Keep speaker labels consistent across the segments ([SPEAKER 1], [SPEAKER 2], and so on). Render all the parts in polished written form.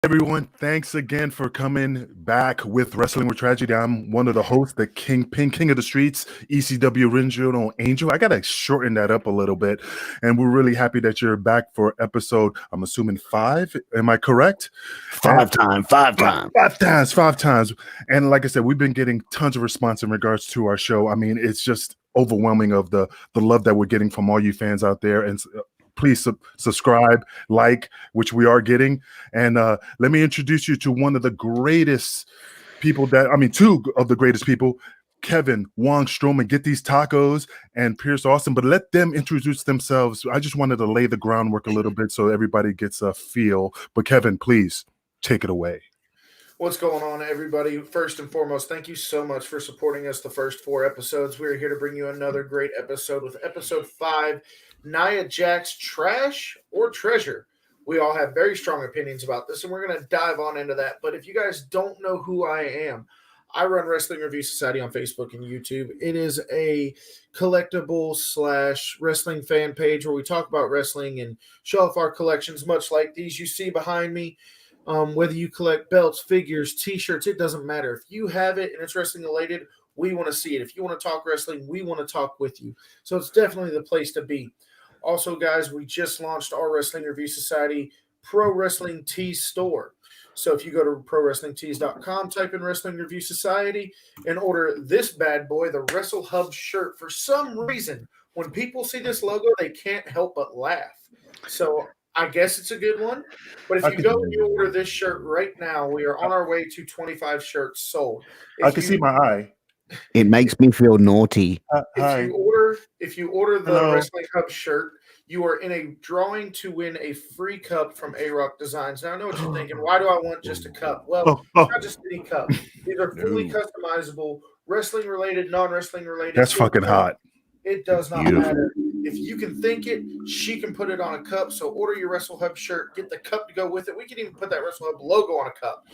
[SPEAKER 1] Everyone, thanks again for coming back with Wrestling with Tragedy. I'm one of the hosts, the King of the Streets, ECW Original Angel. I got to shorten that up a little bit. And we're really happy that you're back for episode, I'm assuming 5. Am I correct?
[SPEAKER 2] Five times.
[SPEAKER 1] Five times. And like I said, we've been getting tons of response in regards to our show. I mean, it's just overwhelming of the love that we're getting from all you fans out there. And please subscribe, like, which we are getting. And let me introduce you to one of the greatest people two of the greatest people, Kevin, Wong Strowman, Get These Tacos, and Pierce Austin. But let them introduce themselves. I just wanted to lay the groundwork a little bit so everybody gets a feel. But Kevin, please take it away.
[SPEAKER 3] What's going on, everybody? First and foremost, thank you so much for supporting us the first 4 episodes. We're here to bring you another great episode with episode 5, Nia Jax, Trash or Treasure. We all have very strong opinions about this, and we're going to dive on into that. But if you guys don't know who I am, I run Wrestling Review Society on Facebook and YouTube. It is a collectible / wrestling fan page where we talk about wrestling and show off our collections, much like these you see behind me. Whether you collect belts, figures, t-shirts, it doesn't matter. If you have it and it's wrestling related, we want to see it. If you want to talk wrestling, we want to talk with you. So it's definitely the place to be. Also, guys, we just launched our Wrestling Review Society Pro Wrestling Tees store. So if you go to prowrestlingtees.com, type in Wrestling Review Society, and order this bad boy, the Wrestle Hub shirt. For some reason, when people see this logo, they can't help but laugh. So I guess it's a good one. But if you go and you order this shirt right now, we are on our way to 25 shirts sold.
[SPEAKER 1] I can see my eye.
[SPEAKER 2] It makes me feel naughty.
[SPEAKER 3] If you order the Wrestling Hub shirt, you are in a drawing to win a free cup from A-Rock Designs. Now, I know what you're thinking. Why do I want just a cup? Well, it's not just any cup. These are fully customizable, wrestling-related, non-wrestling related.
[SPEAKER 1] That's fucking hot.
[SPEAKER 3] It does not matter. If you can think it, she can put it on a cup. So order your Wrestle Hub shirt. Get the cup to go with it. We can even put that Wrestle Hub logo on a cup.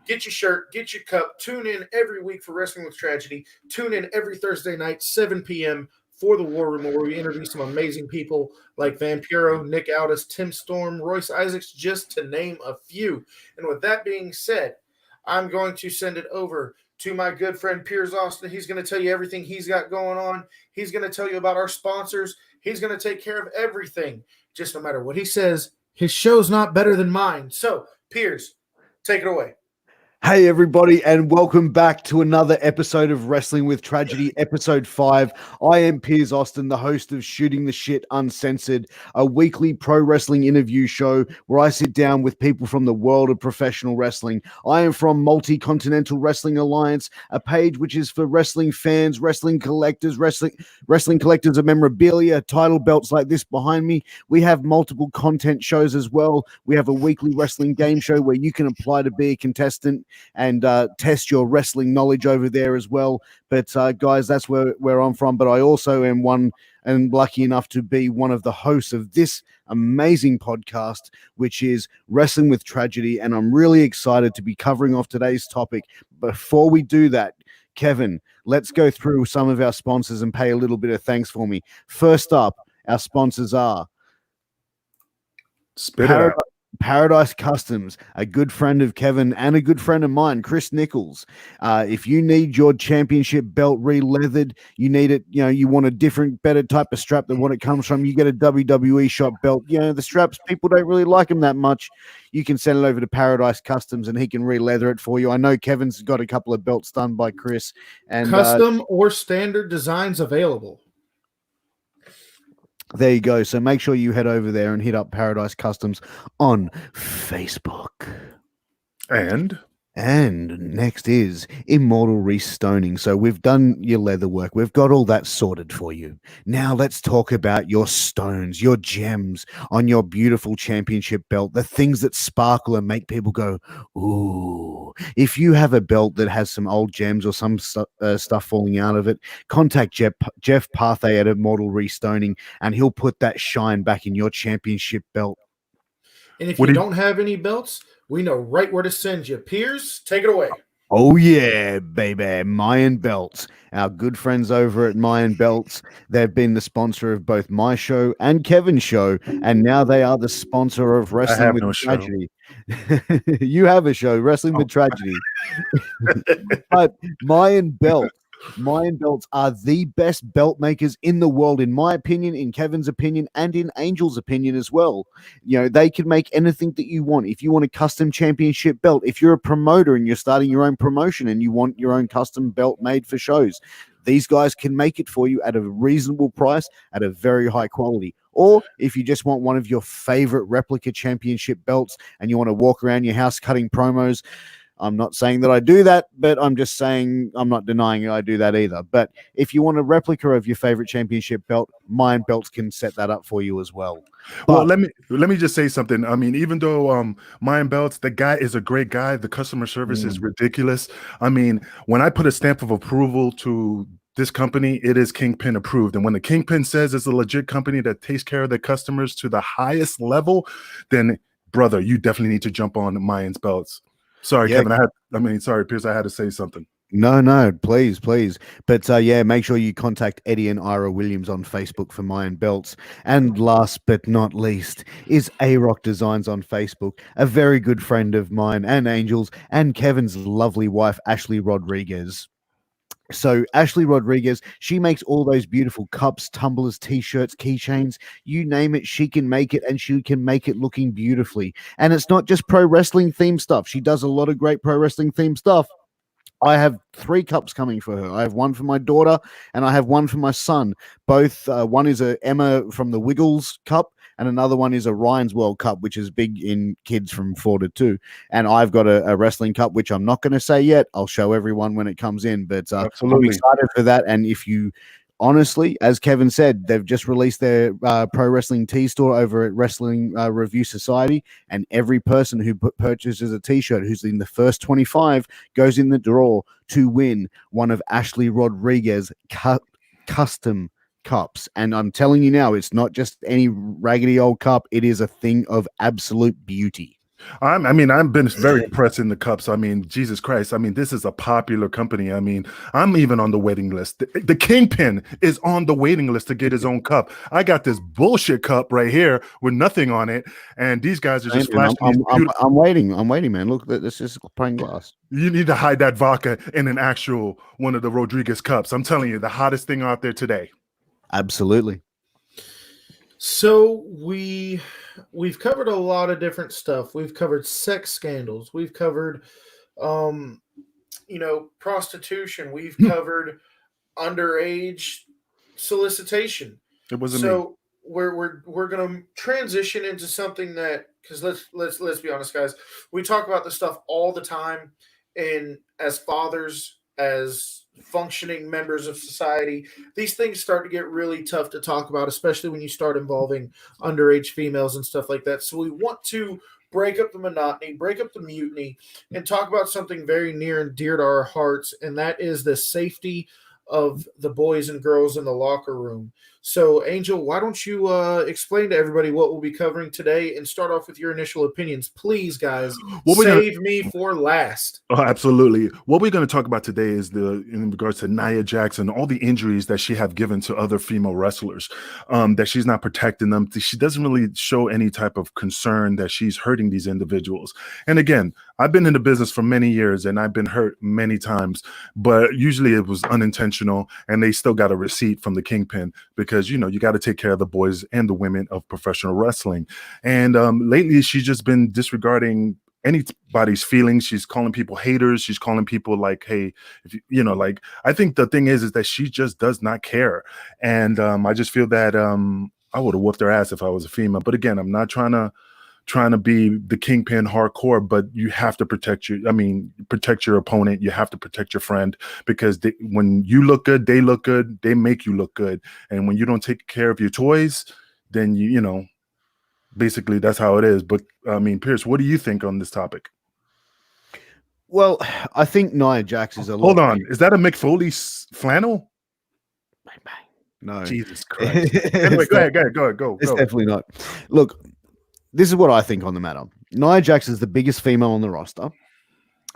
[SPEAKER 3] Get your shirt. Get your cup. Tune in every week for Wrestling with Tragedy. Tune in every Thursday night, 7 p.m. for the War Room, where we interview some amazing people like Vampiro, Nick Aldis, Tim Storm, Royce Isaacs, just to name a few. And with that being said, I'm going to send it over to my good friend Piers Austin. He's going to tell you everything he's got going on. He's going to tell you about our sponsors. He's going to take care of everything. Just no matter what he says, his show's not better than mine. So, Piers, take it away.
[SPEAKER 2] Hey, everybody, and welcome back to another episode of Wrestling with Tragedy, episode 5. I am Piers Austin, the host of Shooting the Shit Uncensored, a weekly pro wrestling interview show where I sit down with people from the world of professional wrestling. I am from Multi-Continental Wrestling Alliance, a page which is for wrestling fans, wrestling collectors, wrestling collectors of memorabilia, title belts like this behind me. We have multiple content shows as well. We have a weekly wrestling game show where you can apply to be a contestant and test your wrestling knowledge over there as well. But guys, that's where I'm from. But I also am lucky enough to be one of the hosts of this amazing podcast, which is Wrestling with Tragedy. And I'm really excited to be covering off today's topic. Before we do that, Kevin, let's go through some of our sponsors and pay a little bit of thanks for me. First up, our sponsors are Paradise Customs, a good friend of Kevin and a good friend of mine, Chris Nichols. If you need your championship belt re-leathered, you need it, you want a different, better type of strap than what it comes from, you get a WWE shop belt. The straps, people don't really like them that much. You can send it over to Paradise Customs and he can re-leather it for you. I know Kevin's got a couple of belts done by Chris. And
[SPEAKER 3] custom or standard designs available.
[SPEAKER 2] There you go. So make sure you head over there and hit up Paradise Customs on Facebook. And next is Immortal Restoning. So we've done your leather work. We've got all that sorted for you. Now let's talk about your stones, your gems on your beautiful championship belt, the things that sparkle and make people go, ooh. If you have a belt that has some old gems or some stuff falling out of it, contact Jeff Parthay at Immortal Restoning and he'll put that shine back in your championship belt.
[SPEAKER 3] And if you don't have any belts, we know right where to send you. Piers, take it away.
[SPEAKER 2] Oh yeah, baby. Mayan Belts. Our good friends over at Mayan Belts. They've been the sponsor of both my show and Kevin's show, and now they are the sponsor of
[SPEAKER 1] I
[SPEAKER 2] Wrestling
[SPEAKER 1] have
[SPEAKER 2] with
[SPEAKER 1] no show.
[SPEAKER 2] Tragedy. You have a show, Wrestling
[SPEAKER 1] Oh.
[SPEAKER 2] with Tragedy. But Mayan belts are the best belt makers in the world, in my opinion, in Kevin's opinion, and in Angel's opinion as well. You know, they can make anything that you want. If you want a custom championship belt, if you're a promoter and you're starting your own promotion and you want your own custom belt made for shows, these guys can make it for you at a reasonable price at a very high quality. Or if you just want one of your favorite replica championship belts and you want to walk around your house cutting promos, I'm not saying that I do that, but I'm just saying I'm not denying I do that either. But if you want a replica of your favorite championship belt, Mayan Belts can set that up for you as well.
[SPEAKER 1] Well,
[SPEAKER 2] But
[SPEAKER 1] let me just say something. I mean, even though Mayan Belts, the guy is a great guy, the customer service is ridiculous. I mean, when I put a stamp of approval to this company, it is Kingpin approved. And when the Kingpin says it's a legit company that takes care of their customers to the highest level, then brother, you definitely need to jump on Mayan's Belts. Sorry,
[SPEAKER 2] yeah,
[SPEAKER 1] Kevin. Sorry, Pierce, I had to say something.
[SPEAKER 2] no, please. But yeah, make sure you contact Eddie and Ira Williams on Facebook for Mayan Belts. And last but not least is A-Rock Designs on Facebook, a very good friend of mine and Angel's and Kevin's lovely wife, Ashley Rodriguez. So Ashley Rodriguez, she makes all those beautiful cups, tumblers, t-shirts, keychains, you name it, she can make it, and she can make it looking beautifully. And it's not just pro wrestling themed stuff. She does a lot of great pro wrestling themed stuff. I have 3 cups coming for her. I have one for my daughter and I have one for my son. Both one is a Emma from the Wiggles cup and another one is a Ryan's World Cup, which is big in kids from 4 to 2. And I've got a wrestling cup, which I'm not going to say yet. I'll show everyone when it comes in. But I'm excited for that. And if you honestly, as Kevin said, they've just released their pro wrestling tee store over at Wrestling Review Society, and every person who purchases a t-shirt who's in the first 25 goes in the draw to win one of Ashley Rodriguez custom cups. And I'm telling you now, it's not just any raggedy old cup. It is a thing of absolute beauty.
[SPEAKER 1] I've been very impressed in the cups. I mean, Jesus Christ. I mean, this is a popular company. I mean, I'm even on the waiting list. The Kingpin is on the waiting list to get his own cup. I got this bullshit cup right here with nothing on it, and these guys are just flashing.
[SPEAKER 2] I'm waiting, man. Look, this is plain glass.
[SPEAKER 1] You need to hide that vodka in an actual one of the Rodriguez cups. I'm telling you, the hottest thing out there today.
[SPEAKER 2] Absolutely.
[SPEAKER 3] So we've covered a lot of different stuff. We've covered sex scandals. We've covered, prostitution. We've covered underage solicitation.
[SPEAKER 1] It wasn't me.
[SPEAKER 3] So we're gonna transition into something that, because let's be honest, guys, we talk about this stuff all the time, and as fathers, as functioning members of society, these things start to get really tough to talk about, especially when you start involving underage females and stuff like that. So we want to break up the monotony, break up the mutiny, and talk about something very near and dear to our hearts, and that is the safety of the boys and girls in the locker room. So, Angel, why don't you explain to everybody what we'll be covering today and start off with your initial opinions. Please, guys, save me for last.
[SPEAKER 1] Oh, absolutely. What we're going to talk about today is in regards to Nia Jax and all the injuries that she have given to other female wrestlers, that she's not protecting them. She doesn't really show any type of concern that she's hurting these individuals. And again, I've been in the business for many years and I've been hurt many times, but usually it was unintentional and they still got a receipt from the Kingpin because, you got to take care of the boys and the women of professional wrestling. And lately she's just been disregarding anybody's feelings. She's calling people haters. She's calling people like, hey, if I think the thing is that she just does not care. And I just feel that I would have whooped her ass if I was a female. But again, I'm not trying to be the Kingpin hardcore, but you have to protect your opponent. You have to protect your friend because when you look good, they look good, they make you look good. And when you don't take care of your toys, then basically that's how it is. But Pierce, what do you think on this topic?
[SPEAKER 2] Well, I think Nia Jax is a
[SPEAKER 1] Hold on. Is that a Mick Foley flannel?
[SPEAKER 2] Bang, bang. No.
[SPEAKER 1] Jesus Christ. Anyway, go ahead.
[SPEAKER 2] It's definitely not. Look, this is what I think on the matter. Nia Jax is the biggest female on the roster.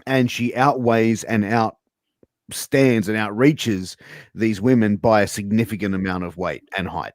[SPEAKER 2] and she outweighs and outstands and outreaches these women by a significant amount of weight and height.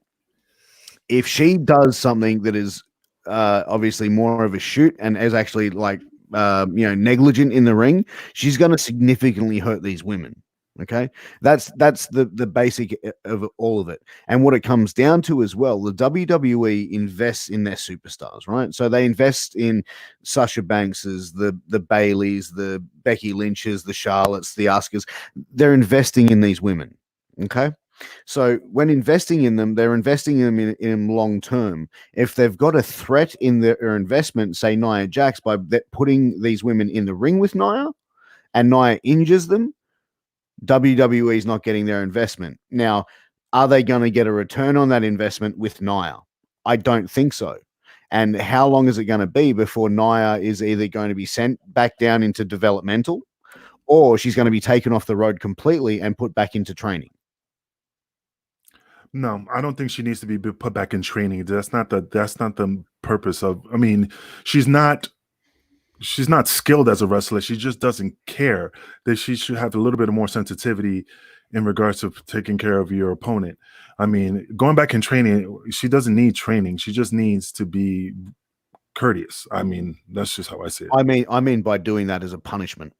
[SPEAKER 2] If she does something that is obviously more of a shoot and is actually like negligent in the ring, she's going to significantly hurt these women. Okay, that's the basic of all of it. And what it comes down to as well, the WWE invests in their superstars, right? So they invest in Sasha Bankses, the Baileys, the Becky Lynches, the Charlottes, the Asukas. They're investing in these women. Okay. So when investing in them, they're investing in them in long term. If they've got a threat in their investment, say Nia Jax, by putting these women in the ring with Nia, and Nia injures them, WWE is not getting their investment. Now, are they going to get a return on that investment with Nia? I don't think so. And how long is it going to be before Nia is either going to be sent back down into developmental, or she's going to be taken off the road completely and put back into training?
[SPEAKER 1] No, I don't think she needs to be put back in training. That's not the purpose of. I mean, she's not skilled as a wrestler. She just doesn't care. That she should have a little bit more sensitivity in regards to taking care of your opponent. I mean, going back in training, she doesn't need training. She just needs to be courteous. I mean, that's just how I see it.
[SPEAKER 2] I mean by doing that as a punishment.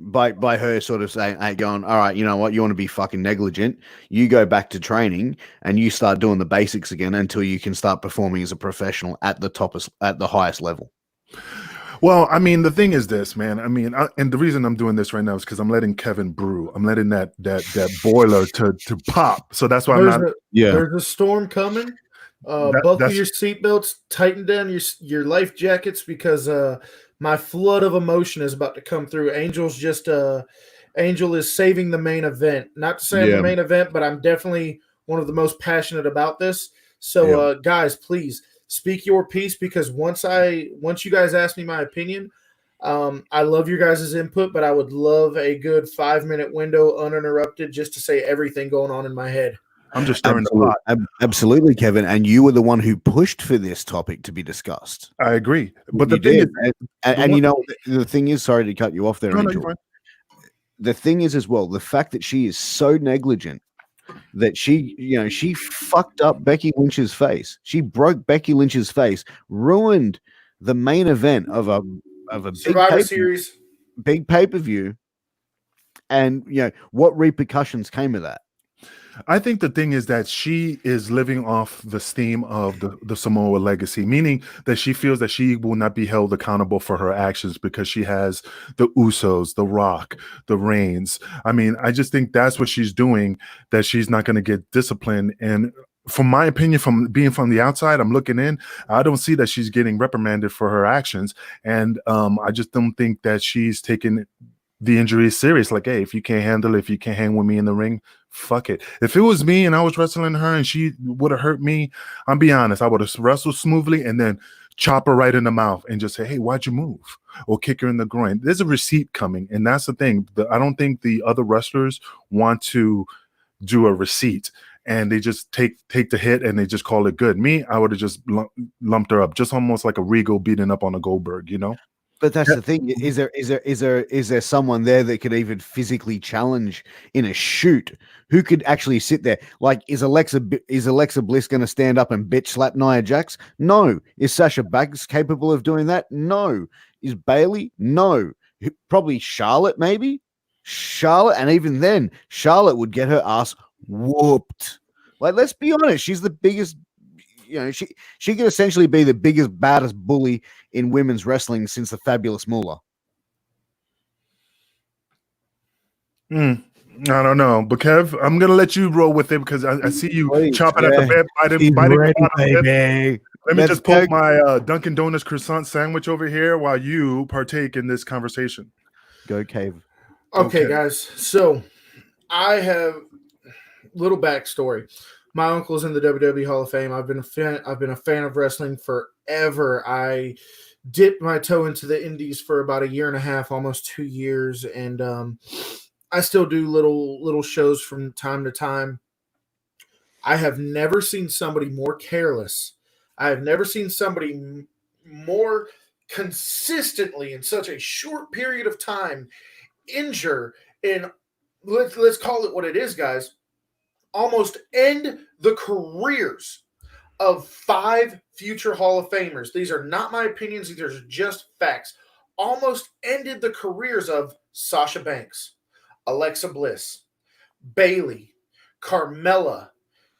[SPEAKER 2] By her sort of saying, hey, going, all right, you know what, you want to be fucking negligent, you go back to training and you start doing the basics again until you can start performing as a professional at the highest level.
[SPEAKER 1] Well, I mean, the thing is this, man. I mean, and the reason I'm doing this right now is because I'm letting Kevin brew. I'm letting that boiler to pop. So that's why
[SPEAKER 3] there's a storm coming. Buckle your seatbelts, tighten down your life jackets, because my flood of emotion is about to come through. Angel is saving the main event. Not to say I'm the main event, but I'm definitely one of the most passionate about this. So, guys, please speak your piece, because once you guys ask me my opinion, I love your guys' input, but I would love a good 5-minute window uninterrupted just to say everything going on in my head.
[SPEAKER 1] I'm just stirring the pot.
[SPEAKER 2] Absolutely, Kevin. And you were the one who pushed for this topic to be discussed.
[SPEAKER 1] I agree. But the thing is,
[SPEAKER 2] and you know, the thing is, sorry to cut you off there, Angel.
[SPEAKER 1] No,
[SPEAKER 2] the thing is as well, the fact that she is so negligent that she fucked up Becky Lynch's face. She broke Becky Lynch's face, ruined the main event of a
[SPEAKER 3] Survivor Series,
[SPEAKER 2] big pay-per-view. And what repercussions came of that?
[SPEAKER 1] I think the thing is that she is living off the steam of the Samoa legacy, meaning that she feels that she will not be held accountable for her actions because she has the Usos, the Rock, the Reigns. I mean, I just think that's what she's doing, that she's not going to get disciplined. And from my opinion, from being from the outside, I'm looking in, I don't see that she's getting reprimanded for her actions. And I just don't think that she's taking the injury is serious. Like, hey, if you can't handle it, if you can't hang with me in the ring, fuck it. If it was me and I was wrestling her and she would have hurt me, I'll be honest, I would have wrestled smoothly and then chop her right in the mouth and just say, hey, why'd you move? Or kick her in the groin. There's a receipt coming. And that's the thing. I don't think the other wrestlers want to do a receipt and they just take the hit and they just call it good. Me, I would have just lumped her up, just almost like a Regal beating up on a Goldberg,
[SPEAKER 2] But that's the thing. Is there someone there that could even physically challenge in a shoot? Who could actually sit there? Like, is Alexa Bliss going to stand up and bitch slap Nia Jax? No. Is Sasha Banks capable of doing that? No. Is Bailey? No. Probably Charlotte, maybe. Charlotte, and even then, Charlotte would get her ass whooped. Like, let's be honest. She's the biggest. She could essentially be the biggest, baddest bully in women's wrestling since the Fabulous Moolah.
[SPEAKER 1] I don't know, but Kev, I'm gonna let you roll with it because I see you chopping at the bit, biting the bottom bit. Let me just poke my Dunkin' Donuts croissant sandwich over here while you partake in this conversation.
[SPEAKER 2] Go, Cave.
[SPEAKER 3] Okay, guys. So I have little backstory. My uncle's in the WWE Hall of Fame. I've been a fan of wrestling forever. I dipped my toe into the indies for about 1.5 years, almost 2 years, and I still do little shows from time to time. I have never seen somebody more careless. I have never seen somebody more consistently in such a short period of time injure and let's call it what it is, guys, almost end the careers of 5 future Hall of Famers. These are not my opinions, these are just facts. Almost ended the careers of Sasha Banks, Alexa Bliss, Bayley, Carmella,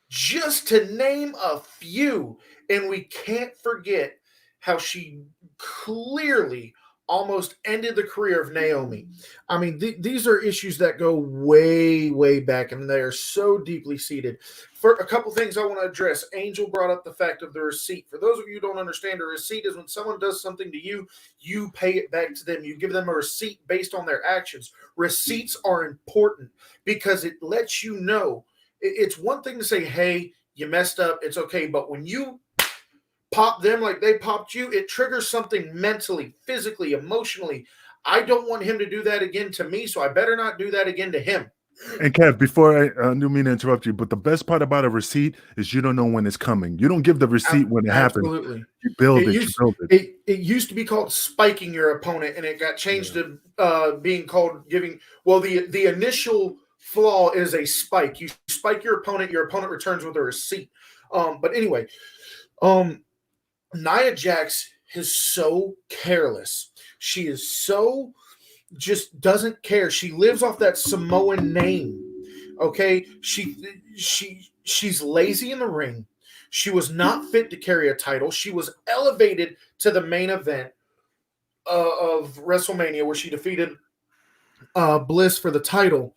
[SPEAKER 3] just to name a few. And we can't forget how she clearly almost ended the career of Naomi. I mean, these are issues that go way, way back, and they are so deeply seated. For a couple things I want to address, Angel brought up the fact of the receipt. For those of you who don't understand, a receipt is when someone does something to you, you pay it back to them. You give them a receipt based on their actions. Receipts are important because it lets you know. It's one thing to say, hey, you messed up, it's okay, but when you pop them like they popped you, it triggers something mentally, physically, emotionally. I don't want him to do that again to me, so I better not do that again to him.
[SPEAKER 1] And Kev, before I didn't mean to interrupt you, but the best part about a receipt is you don't know when it's coming. You don't give the receipt when it happens.
[SPEAKER 3] Absolutely.
[SPEAKER 1] You build it. You build it.
[SPEAKER 3] It used to be called spiking your opponent, and it got changed to being called giving. Well, the initial flaw is a spike. You spike your opponent returns with a receipt. But anyway, Nia Jax is so careless. She is so just doesn't care. She lives off that Samoan name. Okay, she's lazy in the ring. She was not fit to carry a title. She was elevated to the main event of WrestleMania where she defeated Bliss for the title.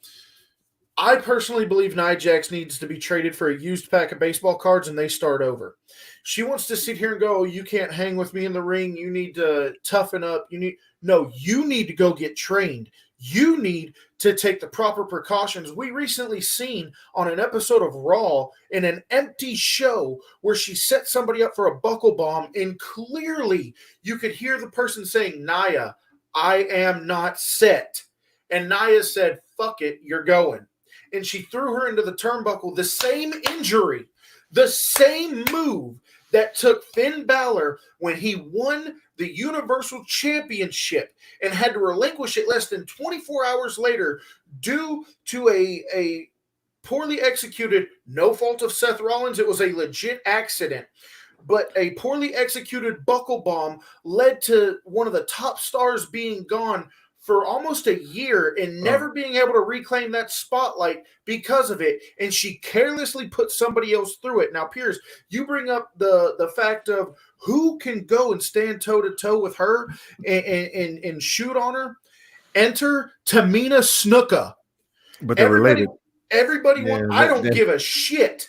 [SPEAKER 3] I personally believe Nia Jax needs to be traded for a used pack of baseball cards and they start over. She wants to sit here and go, oh, you can't hang with me in the ring. You need to toughen up. You need to go get trained. You need to take the proper precautions. We recently seen on an episode of Raw in an empty show where she set somebody up for a buckle bomb, and clearly you could hear the person saying, Nia, I am not set. And Nia said, fuck it, you're going. And she threw her into the turnbuckle. The same injury, the same move that took Finn Balor when he won the Universal Championship and had to relinquish it less than 24 hours later due to a poorly executed, no fault of Seth Rollins, it was a legit accident, but a poorly executed buckle bomb led to one of the top stars being gone for almost a year and never being able to reclaim that spotlight because of it. And she carelessly put somebody else through it. Now, Piers, you bring up the fact of who can go and stand toe-to-toe with her and shoot on her. Enter Tamina Snuka.
[SPEAKER 1] But they're related.
[SPEAKER 3] Everybody I don't give a shit.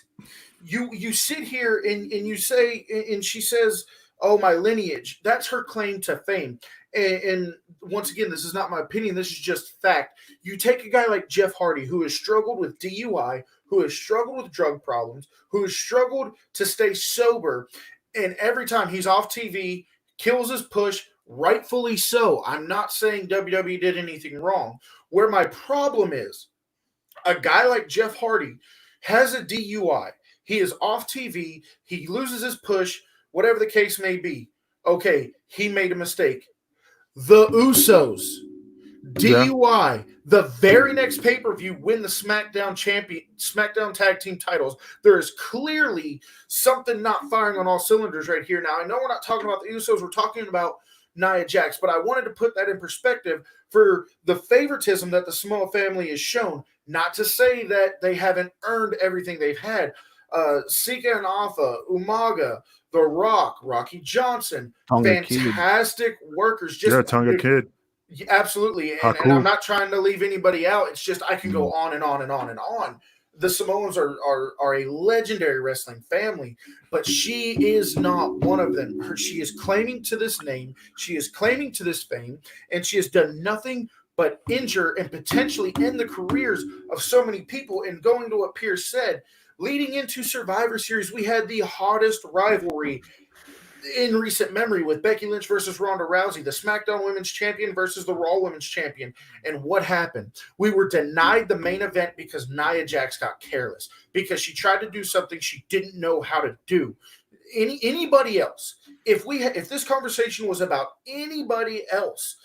[SPEAKER 3] You sit here and you say, and she says, oh, my lineage. That's her claim to fame. And once again, this is not my opinion. This is just fact. You take a guy like Jeff Hardy, who has struggled with DUI, who has struggled with drug problems, who has struggled to stay sober, and every time he's off TV, kills his push, rightfully so. I'm not saying WWE did anything wrong. Where my problem is, a guy like Jeff Hardy has a DUI. He is off TV. He loses his push, whatever the case may be. Okay, he made a mistake. The Usos, DUI, the very next pay-per-view win the SmackDown Tag Team titles. There is clearly something not firing on all cylinders right here. Now, I know we're not talking about the Usos, we're talking about Nia Jax, but I wanted to put that in perspective for the favoritism that the Samoa family has shown. Not to say that they haven't earned everything they've had. Sika and Alpha, Umaga, The Rock, Rocky Johnson,
[SPEAKER 2] Tonga
[SPEAKER 3] fantastic
[SPEAKER 2] Kid.
[SPEAKER 3] workers. Just
[SPEAKER 1] Tonga Kid.
[SPEAKER 3] Absolutely. And I'm not trying to leave anybody out. It's just I can go on and on and on and on. The Samoans are a legendary wrestling family, but she is not one of them. She is claiming to this name. She is claiming to this fame, and she has done nothing but injure and potentially end the careers of so many people. And going to what Pierce said, leading into Survivor Series, we had the hottest rivalry in recent memory with Becky Lynch versus Ronda Rousey, the SmackDown Women's Champion versus the Raw Women's Champion. And what happened? We were denied the main event because Nia Jax got careless, because she tried to do something she didn't know how to do. anybody else, if this conversation was about anybody else,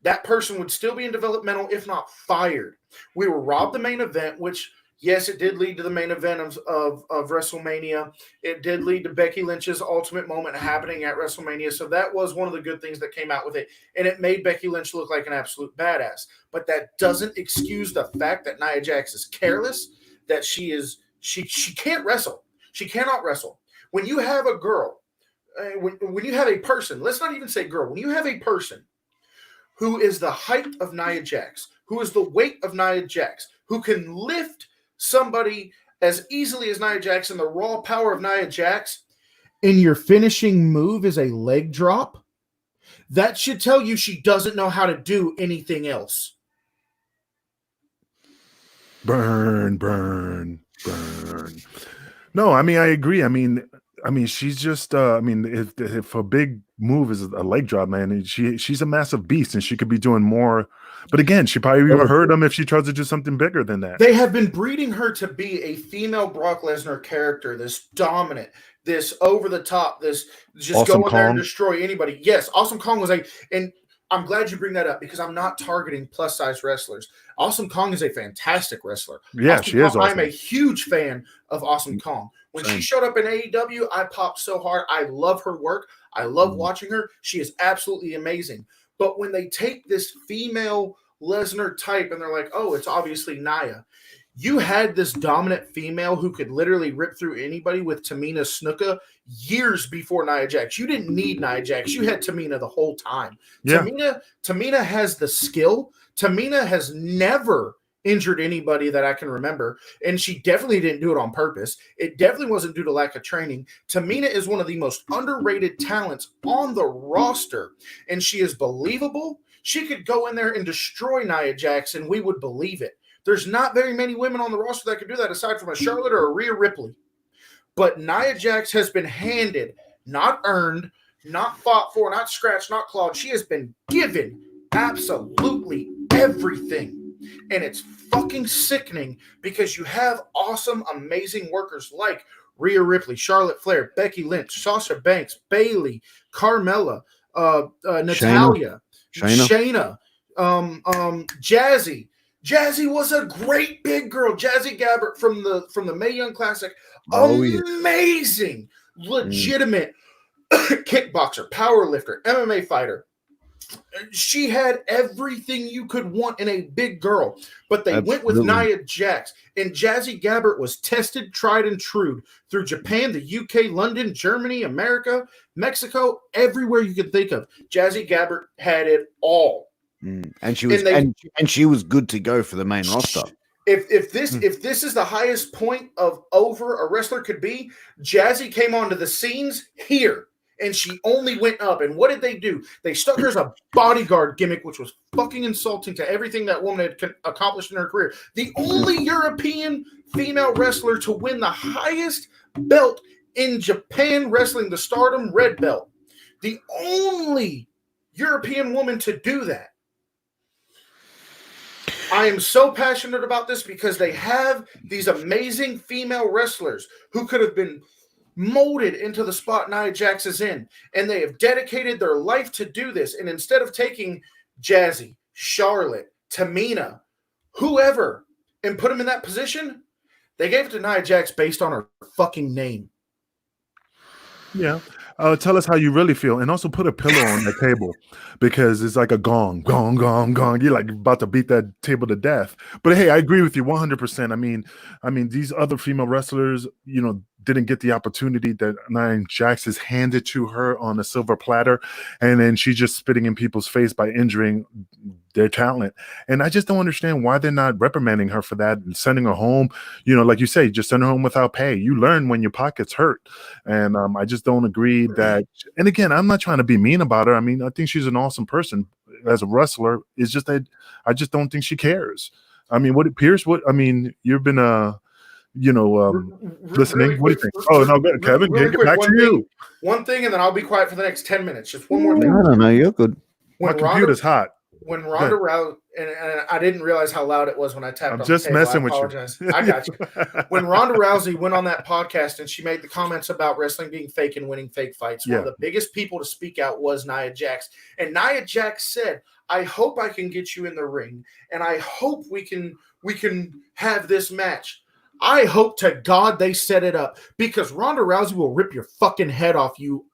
[SPEAKER 3] that person would still be in developmental, if not fired. We were robbed the main event, which, yes, it did lead to the main event of WrestleMania. It did lead to Becky Lynch's ultimate moment happening at WrestleMania. So that was one of the good things that came out with it. And it made Becky Lynch look like an absolute badass. But that doesn't excuse the fact that Nia Jax is careless, that she can't wrestle. She cannot wrestle. When you have a girl, when you have a person, let's not even say girl, when you have a person who is the height of Nia Jax, who is the weight of Nia Jax, who can lift somebody as easily as Nia Jax and the raw power of Nia Jax, and your finishing move is a leg drop, that should tell you she doesn't know how to do anything else.
[SPEAKER 1] Burn, burn, burn. No, I mean, I agree. I mean, she's just. If a big move is a leg drop, man, she's a massive beast, and she could be doing more. But again, she probably would hurt him if she tries to do something bigger than that.
[SPEAKER 3] They have been breeding her to be a female Brock Lesnar character, this dominant, this over the top, this just
[SPEAKER 1] Awesome
[SPEAKER 3] go in there and
[SPEAKER 1] Kong.
[SPEAKER 3] destroy anybody. Yes, Awesome Kong was and I'm glad you bring that up because I'm not targeting plus size wrestlers. Awesome Kong is a fantastic wrestler.
[SPEAKER 1] Yeah,
[SPEAKER 3] Awesome
[SPEAKER 1] she is
[SPEAKER 3] Kong,
[SPEAKER 1] awesome.
[SPEAKER 3] I'm a huge fan of Awesome Kong. When she showed up in AEW, I popped so hard. I love her work. I love watching her. She is absolutely amazing. But when they take this female Lesnar type and they're like, oh, it's obviously Nia. You had this dominant female who could literally rip through anybody with Tamina Snuka years before Nia Jax. You didn't need Nia Jax. You had Tamina the whole time.
[SPEAKER 1] Yeah.
[SPEAKER 3] Tamina has the skill. Tamina has never injured anybody that I can remember, and she definitely didn't do it on purpose. It definitely wasn't due to lack of training. Tamina is one of the most underrated talents on the roster, and she is believable. She could go in there and destroy Nia Jax, and we would believe it. There's not very many women on the roster that could do that aside from a Charlotte or a Rhea Ripley. But Nia Jax has been handed, not earned, not fought for, not scratched, not clawed. She has been given absolutely everything. And it's fucking sickening because you have awesome, amazing workers like Rhea Ripley, Charlotte Flair, Becky Lynch, Sasha Banks, Bayley, Carmella, Natalya, Shayna, Jazzy. Jazzy was a great big girl. Jazzy Gabbert from the Mae Young Classic. Amazing, legitimate kickboxer, power lifter, MMA fighter. She had everything you could want in a big girl, but they went with Nia Jax. And Jazzy Gabbert was tested, tried, and true through Japan, the UK, London, Germany, America, Mexico, everywhere you could think of. Jazzy Gabbert had it all.
[SPEAKER 2] And she was and she was good to go for the main roster.
[SPEAKER 3] If this is the highest point of over a wrestler could be, Jazzy came onto the scenes here. And she only went up. And what did they do? They stuck her as a bodyguard gimmick, which was fucking insulting to everything that woman had accomplished in her career. The only European female wrestler to win the highest belt in Japan wrestling, the Stardom Red Belt. The only European woman to do that. I am so passionate about this because they have these amazing female wrestlers who could have been molded into the spot Nia Jax is in, and they have dedicated their life to do this. And instead of taking Jazzy, Charlotte, Tamina, whoever, and put them in that position, they gave it to Nia Jax based on her fucking name.
[SPEAKER 1] Yeah. Tell us how you really feel, and also put a pillow on the table because it's like a gong, gong, gong, gong. You're like about to beat that table to death. But hey, I agree with you 100%. I mean, these other female wrestlers, didn't get the opportunity that Nia Jax is handed to her on a silver platter, and then she's just spitting in people's face by injuring their talent. And I just don't understand why they're not reprimanding her for that and sending her home. Like you say, just send her home without pay. You learn when your pockets hurt. And I just don't agree that. And again, I'm not trying to be mean about her. I mean, I think she's an awesome person as a wrestler. It's just that I just don't think she cares. I mean, you've been listening. What do you think? Oh no, Kevin, get back to you.
[SPEAKER 3] One thing, and then I'll be quiet for the next 10 minutes. Just one more thing.
[SPEAKER 2] I don't know. You're good.
[SPEAKER 1] My computer's hot.
[SPEAKER 3] when Ronda Rousey, and I didn't realize how loud it was when I tapped
[SPEAKER 1] I'm
[SPEAKER 3] on
[SPEAKER 1] just
[SPEAKER 3] the table.
[SPEAKER 1] messing
[SPEAKER 3] I
[SPEAKER 1] with
[SPEAKER 3] apologize.
[SPEAKER 1] you.
[SPEAKER 3] I got you. When Ronda Rousey went on that podcast and she made the comments about wrestling being fake and winning fake fights, one of the biggest people to speak out was Nia Jax. And Nia Jax said, I hope I can get you in the ring, and I hope we can have this match. I hope to God they set it up, because Ronda Rousey will rip your fucking head off. You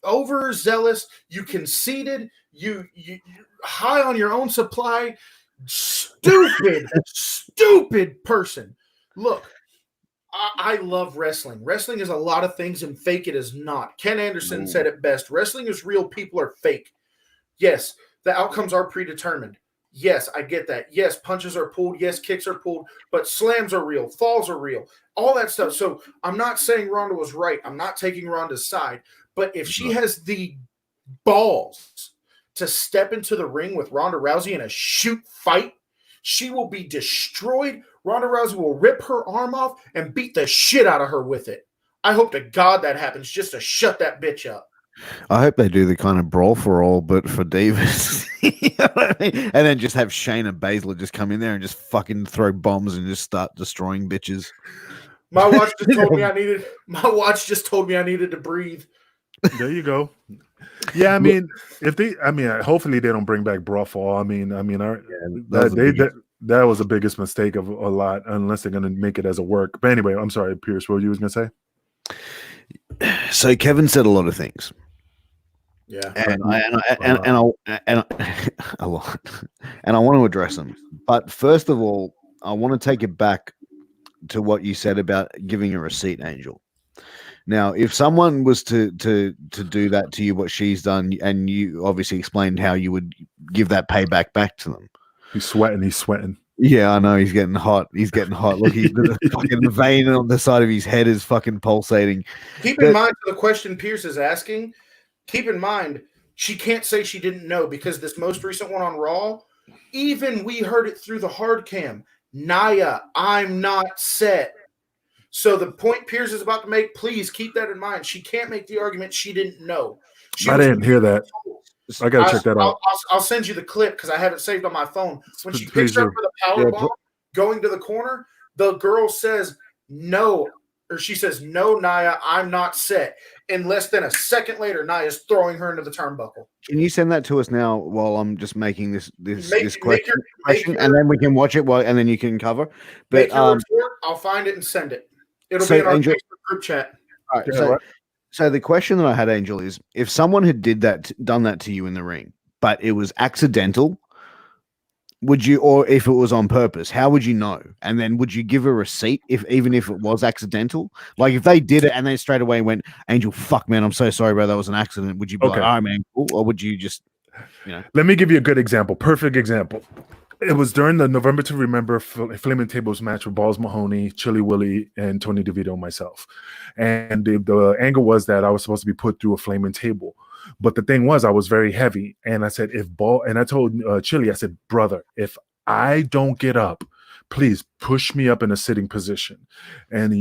[SPEAKER 3] overzealous, you conceited, you high on your own supply, stupid person. Look, I love wrestling. Wrestling is a lot of things, and fake it is not. Ken Anderson said it best. Wrestling is real. People are fake. Yes, the outcomes are predetermined. Yes, I get that. Yes, punches are pulled. Yes, kicks are pulled. But slams are real. Falls are real. All that stuff. So I'm not saying Ronda was right. I'm not taking Ronda's side. But if she has the balls to step into the ring with Ronda Rousey in a shoot fight, she will be destroyed. Ronda Rousey will rip her arm off and beat the shit out of her with it. I hope to God that happens, just to shut that bitch up.
[SPEAKER 2] I hope they do the kind of brawl for all, but for divas. You know what I mean? And then just have Shayna Baszler just come in there and just fucking throw bombs and just start destroying bitches.
[SPEAKER 3] My watch just told me I needed to breathe.
[SPEAKER 1] There you go. Yeah, I mean, hopefully they don't bring back brawl for all. That was the biggest mistake of a lot, unless they're going to make it as a work. But anyway, I'm sorry, Pierce, what were you going to say?
[SPEAKER 2] So Kevin said a lot of things.
[SPEAKER 3] Yeah,
[SPEAKER 2] and I want to address them. But first of all, I want to take it back to what you said about giving a receipt, Angel. Now, if someone was to do that to you, what she's done, and you obviously explained how you would give that payback back to them.
[SPEAKER 1] He's sweating.
[SPEAKER 2] Yeah, I know. He's getting hot. Look, the fucking vein on the side of his head is fucking pulsating.
[SPEAKER 3] Keep in mind, the question Pierce is asking, keep in mind, she can't say she didn't know, because this most recent one on Raw, even we heard it through the hard cam. Nia, I'm not set. So the point Pierce is about to make, please keep that in mind. She can't make the argument she didn't know.
[SPEAKER 1] I didn't hear that. I got to check that out.
[SPEAKER 3] I'll send you the clip, because I have it saved on my phone. When she picks her up for the power bomb, going to the corner, the girl says, no, or she says, no, Nia, I'm not set. And less than a second later, Nia's throwing her into the turnbuckle.
[SPEAKER 2] Can you send that to us now while I'm just making this question, and then we can watch it and then you can cover. But
[SPEAKER 3] I'll find it and send it. It'll be in our Facebook group chat.
[SPEAKER 2] All right, so the question that I had, Angel, is if someone had done that to you in the ring, but it was accidental, would you, or if it was on purpose, how would you know? And then would you give a receipt even if it was accidental? Like if they did it and then straight away went, Angel, fuck man, I'm so sorry, bro, that was an accident. Would you be like, all right, man, cool? Or would you just,
[SPEAKER 1] Let me give you a good example, perfect example. It was during the November to Remember Flaming Tables match with Balls Mahoney, Chili Willy, and Tony DeVito and myself. And the angle was that I was supposed to be put through a flaming table. But the thing was, I was very heavy. And I said, and I told Chili, I said, brother, if I don't get up, please push me up in a sitting position. And,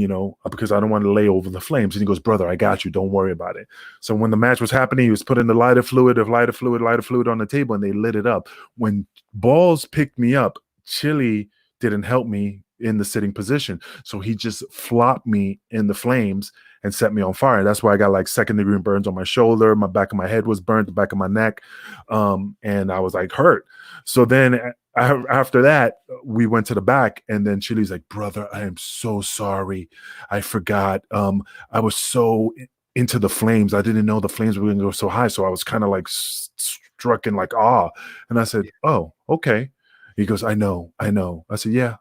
[SPEAKER 1] because I don't want to lay over the flames. And he goes, brother, I got you. Don't worry about it. So when the match was happening, he was putting the lighter fluid on the table, and they lit it up. When Balls picked me up, Chili didn't help me in the sitting position. So he just flopped me in the flames and set me on fire. That's why I got like second-degree burns on my shoulder. My back of my head was burnt, the back of my neck. And I was like hurt. So then after that, we went to the back, and then Chili's like, brother, I am so sorry. I forgot. I was so into the flames. I didn't know the flames were going to go so high. So I was kind of like struck in like awe. And I said, oh, okay. He goes, I know. I said, yeah,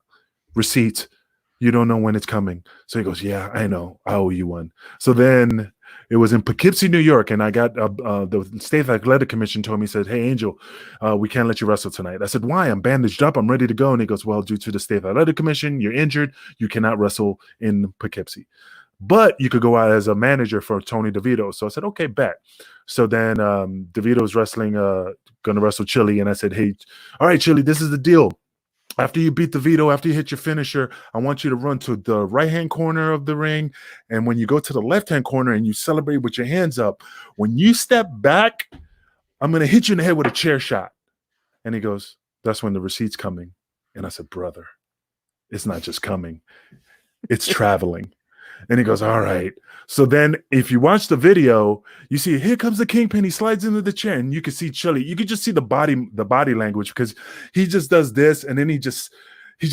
[SPEAKER 1] receipt. You don't know when it's coming. So he goes, yeah, I know. I owe you one. So then it was in Poughkeepsie, New York, and I got the State Athletic Commission told me, said, hey, Angel, we can't let you wrestle tonight. I said, why? I'm bandaged up. I'm ready to go. And he goes, well, due to the State Athletic Commission, you're injured. You cannot wrestle in Poughkeepsie. But you could go out as a manager for Tony DeVito. So I said, okay, bet. So then DeVito's wrestling, going to wrestle Chili. And I said, hey, all right, Chili, this is the deal. After you beat DeVito, after you hit your finisher, I want you to run to the right-hand corner of the ring. And when you go to the left-hand corner and you celebrate with your hands up, when you step back, I'm going to hit you in the head with a chair shot. And he goes, that's when the receipt's coming. And I said, brother, it's not just coming, it's traveling. And he goes, all right. So then if you watch the video, you see, here comes the Kingpin. He slides into the chair and you can see Chili. You can just see the body language, because he just does this. And then he just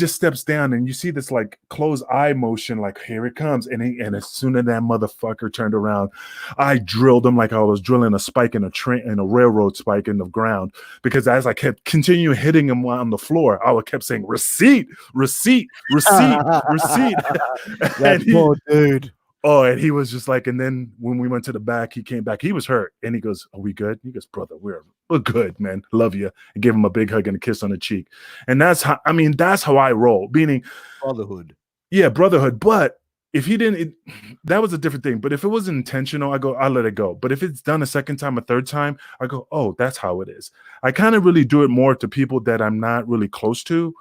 [SPEAKER 1] steps down and you see this like closed eye motion, like here it comes. And as soon as that motherfucker turned around, I drilled him like I was drilling a spike in a train, in a railroad spike in the ground. Because as I kept continuing hitting him on the floor, I kept saying, receipt, receipt, receipt, receipt.
[SPEAKER 2] That poor dude.
[SPEAKER 1] Oh, and he was just like, and then when we went to the back, he came back. He was hurt. And he goes, are we good? He goes, brother, we're good, man. Love you. And give him a big hug and a kiss on the cheek. And that's how I roll. Meaning
[SPEAKER 2] brotherhood.
[SPEAKER 1] Yeah, brotherhood. But if he didn't, that was a different thing. But if it was intentional, I'll let it go. But if it's done a second time, a third time, I go, oh, that's how it is. I kind of really do it more to people that I'm not really close to.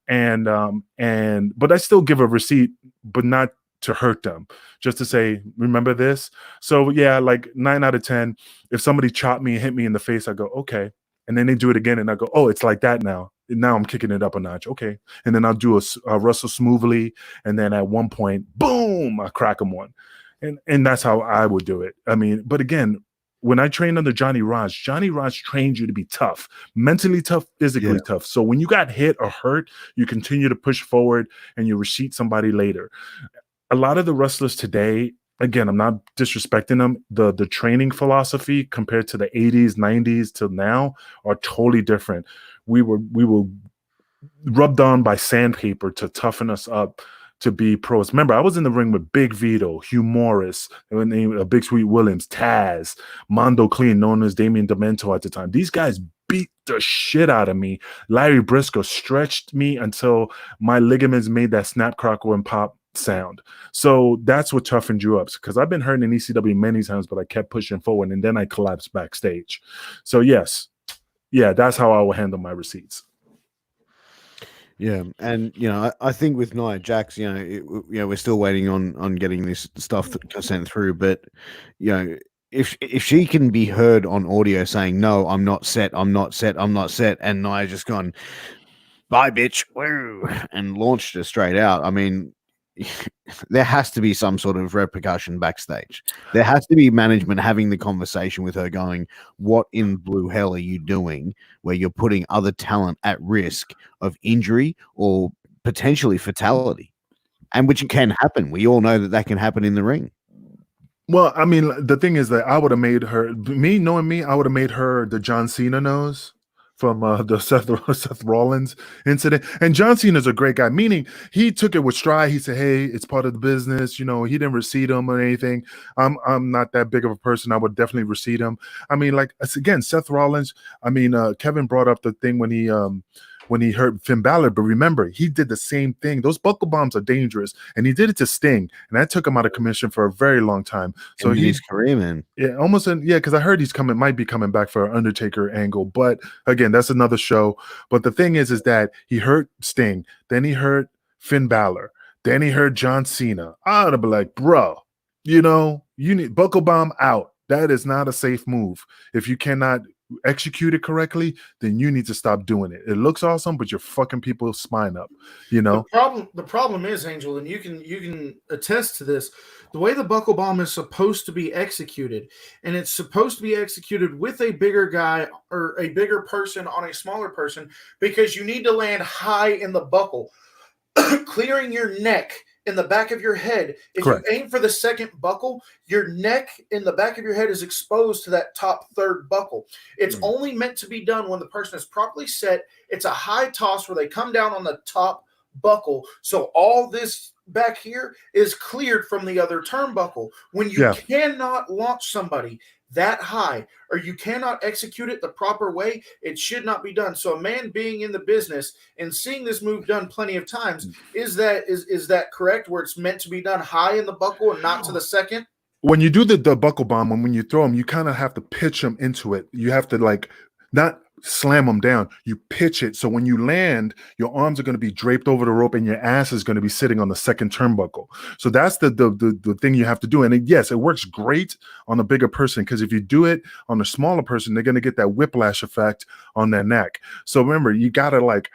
[SPEAKER 1] But I still give a receipt, but not to hurt them, just to say, remember this. So yeah, like 9 out of 10, if somebody chopped me and hit me in the face, I go, okay. And then they do it again and I go, oh, it's like that now. And now I'm kicking it up a notch. Okay. And then I'll do a wrestle smoothly. And then at one point, boom, I crack them one. And that's how I would do it. I mean, but again, when I trained under Johnny Raj trained you to be tough, mentally tough, physically tough. So when you got hit or hurt, you continue to push forward and you receipt somebody later. A lot of the wrestlers today, again, I'm not disrespecting them, the training philosophy compared to the 80s, 90s till now are totally different. We were rubbed on by sandpaper to toughen us up to be pros. Remember, I was in the ring with Big Vito, Hugh Morris, Big Sweet Williams, Taz, Mondo Clean, known as Damian Demento at the time. These guys beat the shit out of me. Larry Briscoe stretched me until my ligaments made that snap, crackle, and pop sound. So that's what toughened you up, because I've been hurt in ECW many times, but I kept pushing forward and then I collapsed backstage. So yes, yeah, that's how I will handle my receipts.
[SPEAKER 2] Yeah, and I think with Nia Jax, we're still waiting on getting this stuff sent through, but if she can be heard on audio saying, no, I'm not set, and Nia just gone, bye bitch, woo, and launched her straight out, I mean, there has to be some sort of repercussion backstage. There has to be management having the conversation with her going, what in blue hell are you doing where you're putting other talent at risk of injury or potentially fatality? And which can happen. We all know that can happen in the ring.
[SPEAKER 1] Well, I mean, the thing is that I would have made her, knowing me, I would have made her the John Cena nose from the Seth Rollins incident. And John Cena's a great guy, meaning he took it with stride. He said, hey, it's part of the business. He didn't receipt him or anything. I'm not that big of a person. I would definitely receipt him. I mean, like, again, Seth Rollins, I mean, Kevin brought up the thing when he hurt Finn Balor, but remember, he did the same thing. Those buckle bombs are dangerous, and he did it to Sting, and that took him out of commission for a very long time. So
[SPEAKER 2] his career, man.
[SPEAKER 1] Yeah, almost. Because I heard might be coming back for an Undertaker angle, but again, that's another show. But the thing is that he hurt Sting, then he hurt Finn Balor, then he hurt John Cena. I would be like, bro, you need buckle bomb out. That is not a safe move. If you cannot execute it correctly, then you need to stop doing it. It looks awesome, but you're fucking people's spine up.
[SPEAKER 3] The problem is, Angel, and you can attest to this. The way the buckle bomb is supposed to be executed, and it's supposed to be executed with a bigger guy or a bigger person on a smaller person, because you need to land high in the buckle, clearing your neck in the back of your head. If Correct. You aim for the second buckle, your neck in the back of your head is exposed to that top third buckle. It's only meant to be done when the person is properly set. It's a high toss where they come down on the top buckle. So all this back here is cleared from the other turnbuckle. When you cannot launch somebody that high, or you cannot execute it the proper way, it should not be done. So a man being in the business and seeing this move done plenty of times, is that correct, where it's meant to be done high in the buckle and not to the second?
[SPEAKER 1] When you do the buckle bomb, and when you throw them, you kind of have to pitch them into it. You have to, like, not slam them down. You pitch it. So when you land, your arms are going to be draped over the rope and your ass is going to be sitting on the second turnbuckle. So that's the thing you have to do. And yes, it works great on a bigger person, because if you do it on a smaller person, they're going to get that whiplash effect on their neck. So remember, you got to like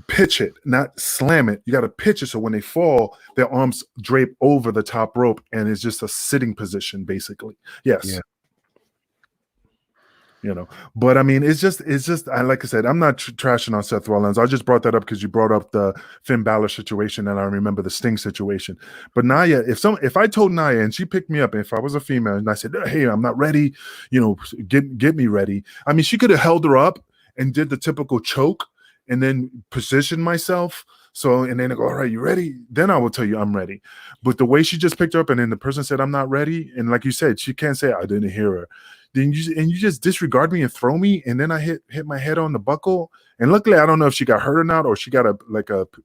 [SPEAKER 1] pitch it, not slam it. You got to pitch it so when they fall, their arms drape over the top rope and it's just a sitting position, basically. Yes.
[SPEAKER 2] Yeah.
[SPEAKER 1] You know, but I mean, it's just, like I said, I'm not trashing on Seth Rollins. I just brought that up because you brought up the Finn Balor situation, and I remember the Sting situation. But Nia, if I told Nia and she picked me up, and if I was a female and I said, hey, I'm not ready, you know, get me ready. I mean, she could have held her up and did the typical choke and then positioned myself. So, and then I go, all right, you ready? Then I will tell you I'm ready. But the way she just picked her up and then the person said, I'm not ready. And like you said, she can't say, I didn't hear her. Then you just disregard me and throw me. And then I hit my head on the buckle. And luckily, I don't know if she got hurt or not, or she got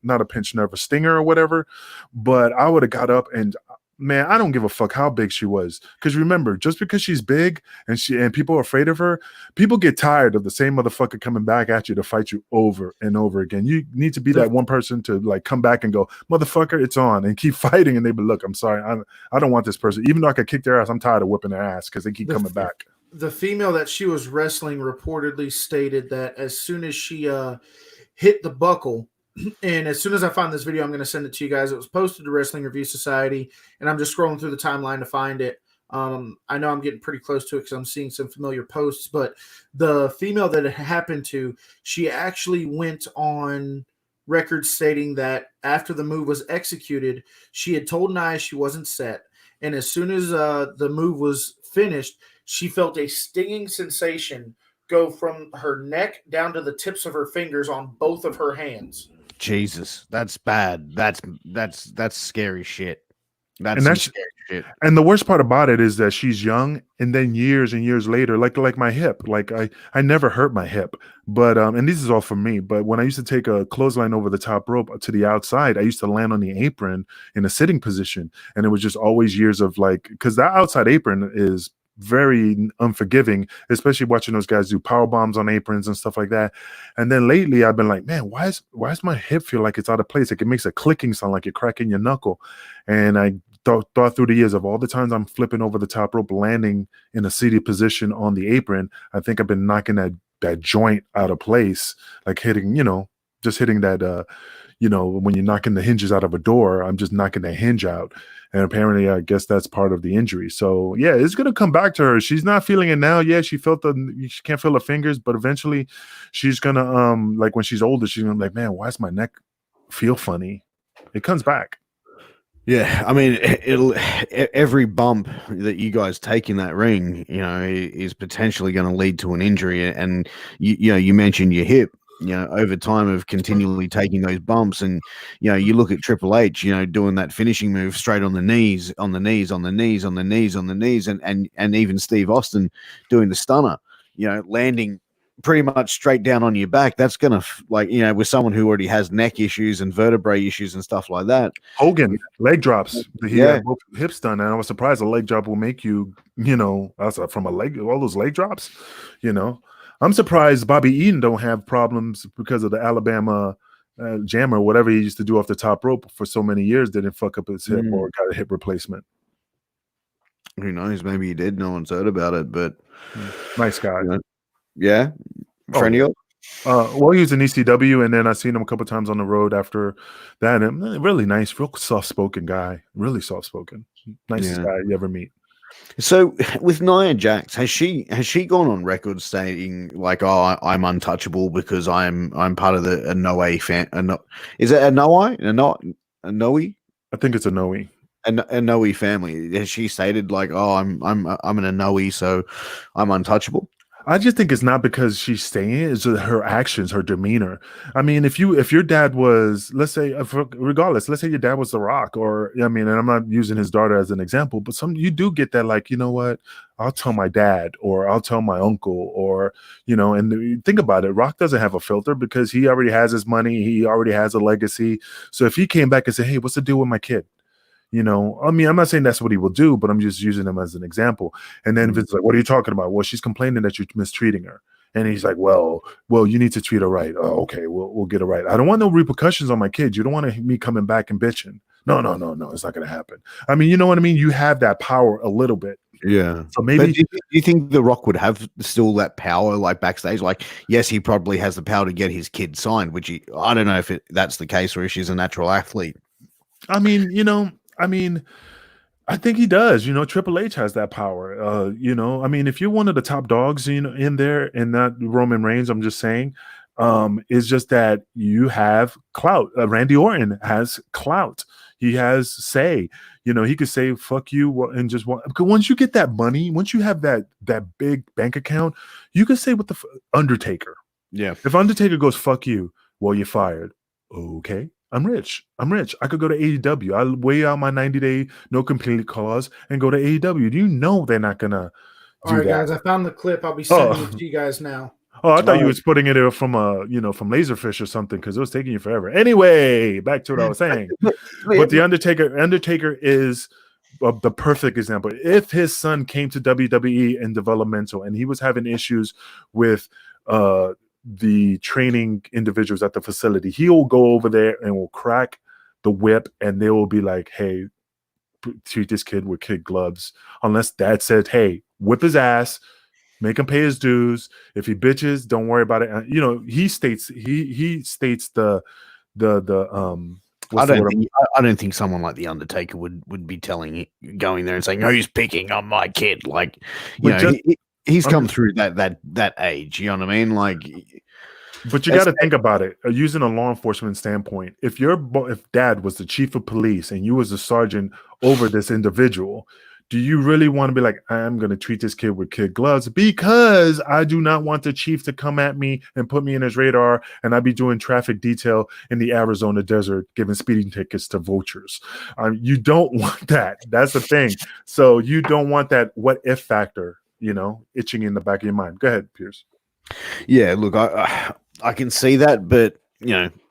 [SPEAKER 1] not a pinched nerve, a stinger or whatever. But I would have got up and, man, I don't give a fuck how big she was. Because remember, just because she's big and people are afraid of her, people get tired of the same motherfucker coming back at you to fight you over and over again. You need to be that one person to like come back and go, motherfucker, it's on, and keep fighting. And they be, look, I'm sorry, I don't want this person. Even though I could kick their ass, I'm tired of whipping their ass because they keep coming back.
[SPEAKER 3] The female that she was wrestling reportedly stated that as soon as she hit the buckle, and as soon as I find this video, I'm going to send it to you guys. It was posted to Wrestling Review Society, and I'm just scrolling through the timeline to find it. I know I'm getting pretty close to it because I'm seeing some familiar posts, but the female that it happened to, she actually went on record stating that after the move was executed, she had told Nia she wasn't set, and as soon as the move was finished, she felt a stinging sensation go from her neck down to the tips of her fingers on both of her hands.
[SPEAKER 2] Jesus, that's bad. That's scary shit. That's scary shit.
[SPEAKER 1] And the worst part about it is that she's young, and then years and years later, like my hip, like I never hurt my hip, but and this is all for me. But when I used to take a clothesline over the top rope to the outside, I used to land on the apron in a sitting position, and it was just always years of like, because that outside apron is very unforgiving, especially watching those guys do power bombs on aprons and stuff like that. And then lately I've been like, man, why is my hip feel like it's out of place? Like it makes a clicking sound, like you're cracking your knuckle. And I thought through the years of all the times I'm flipping over the top rope, landing in a seated position on the apron, I think I've been knocking that joint out of place, like hitting, just hitting that, when you're knocking the hinges out of a door, I'm just knocking the hinge out. And apparently, I guess that's part of the injury. So, yeah, it's going to come back to her. She's not feeling it now. Yeah, she can't feel her fingers, but eventually she's going to, like when she's older, she's going to be like, man, why does my neck feel funny? It comes back.
[SPEAKER 2] Yeah, I mean, every bump that you guys take in that ring, is potentially going to lead to an injury. And, you mentioned your hip. Over time of continually taking those bumps, and you look at Triple H, doing that finishing move straight on the knees, on the knees, on the knees, on the knees, on the knees, and even Steve Austin doing the stunner, landing pretty much straight down on your back. That's gonna with someone who already has neck issues and vertebrae issues and stuff like that.
[SPEAKER 1] Hogan leg drops. He had both hips done, and I was surprised a leg drop will make you, from a leg, all those leg drops, I'm surprised Bobby Eaton don't have problems because of the Alabama jammer, whatever he used to do off the top rope for so many years, didn't fuck up his hip or got a hip replacement.
[SPEAKER 2] Who knows? Maybe he did. No one's heard about it, but
[SPEAKER 1] nice guy.
[SPEAKER 2] Yeah. Friend of yours?
[SPEAKER 1] Well, he was in ECW, and then I seen him a couple times on the road after that. And really nice, real soft-spoken guy. Really soft-spoken. Nicest guy you ever meet. So
[SPEAKER 2] with Nia Jax, has she gone on record stating like, "Oh, I'm untouchable because I'm part of the Anoa'i fan"? Is it Anoa'i? Anoa'i?
[SPEAKER 1] I think it's Anoa'i.
[SPEAKER 2] An Anoa'i family. Has she stated like, "Oh, I'm an Anoa'i, so I'm untouchable"?
[SPEAKER 1] I just think it's not because she's saying it, it's her actions, her demeanor. I mean, if your dad was, let's say, regardless, let's say your dad was The Rock, or I mean, and I'm not using his daughter as an example, but you do get that, like, you know what, I'll tell my dad, or I'll tell my uncle, or and think about it, Rock doesn't have a filter because he already has his money, he already has a legacy. So if he came back and said, hey, what's the deal with my kid? I mean, I'm not saying that's what he will do, but I'm just using him as an example. And then if it's like, what are you talking about? Well, she's complaining that you're mistreating her. And he's like, well, you need to treat her right. Oh, okay, we'll get her right. I don't want no repercussions on my kids. You don't want me coming back and bitching. No. It's not going to happen. I mean, you know what I mean? You have that power a little bit.
[SPEAKER 2] Yeah.
[SPEAKER 1] So maybe
[SPEAKER 2] But do you think The Rock would have still that power, like backstage? Like, yes, he probably has the power to get his kid signed, which I don't know if that's the case or if she's a natural athlete.
[SPEAKER 1] I mean, I think he does. Triple H has that power. I mean, if you're one of the top dogs, in there, and not Roman Reigns, I'm just saying, it's just that you have clout. Randy Orton has clout. He has say. He could say "fuck you" and just want. Because once you get that money, once you have that big bank account, you can say what the Undertaker.
[SPEAKER 2] Yeah.
[SPEAKER 1] If Undertaker goes "fuck you," well, you're fired. Okay. I'm rich. I could go to AEW. I'll weigh out my 90-day no complete clause and go to AEW. You know they're not gonna do
[SPEAKER 3] All right,
[SPEAKER 1] that.
[SPEAKER 3] guys, I found the clip. I'll be sending it to you guys now.
[SPEAKER 1] Oh, I thought you was putting it from from Laserfish or something, because it was taking you forever. Anyway, back to what I was saying. But the Undertaker is the perfect example. If his son came to WWE in developmental and he was having issues with the training individuals at the facility, he will go over there and will crack the whip, and they will be like, hey, treat this kid with kid gloves. Unless dad said, hey, whip his ass, make him pay his dues. If he bitches, don't worry about it. He states the
[SPEAKER 2] I don't think someone like the Undertaker would be going there and saying, "Who's picking on my kid?" Like, he's come through that age. You know what I mean? Like,
[SPEAKER 1] but you got to think about it. Using a law enforcement standpoint, if dad was the chief of police and you was the sergeant over this individual, do you really want to be like, I'm going to treat this kid with kid gloves because I do not want the chief to come at me and put me in his radar and I'd be doing traffic detail in the Arizona desert, giving speeding tickets to vultures. You don't want that. That's the thing. So you don't want that what if factor, itching in the back of your mind. Go ahead, Pierce.
[SPEAKER 2] Yeah, look, I can see that, but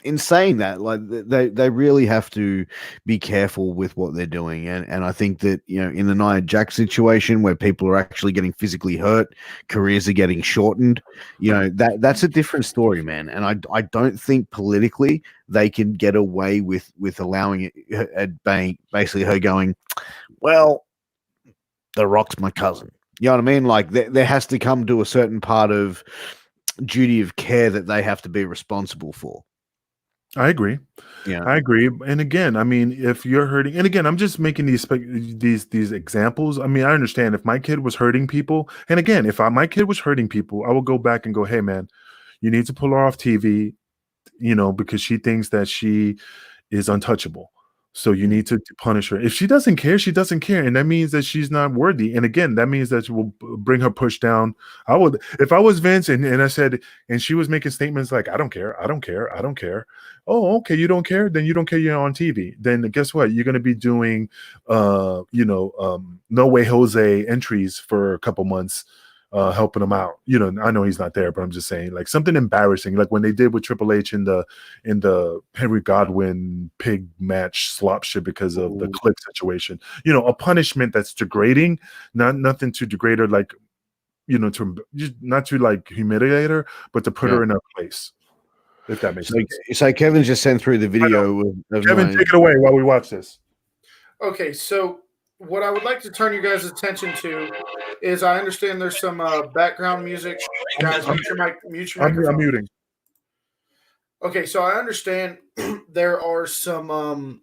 [SPEAKER 2] in saying that, like they really have to be careful with what they're doing, and I think that in the Nia Jax situation where people are actually getting physically hurt, careers are getting shortened, that's a different story, man. And I don't think politically they can get away with allowing it, basically her going, well, The Rock's my cousin. You know what I mean? Like there has to come to a certain part of duty of care that they have to be responsible for.
[SPEAKER 1] I agree.
[SPEAKER 2] Yeah,
[SPEAKER 1] I agree. And again, I mean, if you're hurting, and again, I'm just making these examples. I mean, I understand if my kid was hurting people, and again, if my kid was hurting people, I will go back and go, hey, man, you need to pull her off TV, because she thinks that she is untouchable. So you need to punish her. If she doesn't care, she doesn't care. And that means that she's not worthy. And again, that means that will bring her push down. If I was Vince and I said, and she was making statements like, I don't care. Oh, okay. You don't care? Then you don't care. You're on TV. Then guess what? You're going to be doing, No Way Jose entries for a couple months. Helping him out. I know he's not there, but I'm just saying, like, something embarrassing, like when they did with Triple H in the Henry Godwin pig match slop shit because of the clip situation. A punishment that's degrading, nothing to degrade her, like, not to like humiliate her, but to put her in her place. If that makes sense.
[SPEAKER 2] So Kevin's just sent through the video of
[SPEAKER 1] Kevin, take it away while we watch this.
[SPEAKER 3] Okay, so what I would like to turn you guys' attention to is I understand there's some background music. Guys, mute your microphone.
[SPEAKER 1] I'm muting.
[SPEAKER 3] Okay, so I understand there are some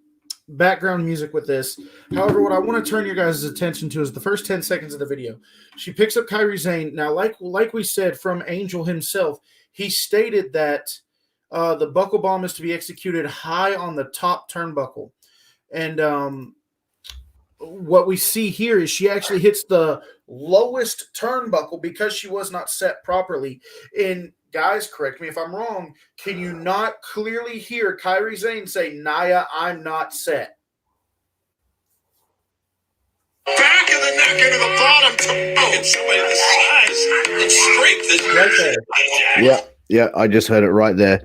[SPEAKER 3] background music with this. However, what I want to turn your guys' attention to is the first 10 seconds of the video. She picks up Kairi Sane. Now, like we said from Angel himself, he stated that the buckle bomb is to be executed high on the top turnbuckle. And what we see here is she actually hits the lowest turnbuckle because she was not set properly. And guys, correct me if I'm wrong, can you not clearly hear Kairi Sane say, Nia, I'm not set?
[SPEAKER 4] Back of the neck into the bottom toe. And somebody the size and strength
[SPEAKER 3] Right there.
[SPEAKER 2] Yeah, I just heard it right there.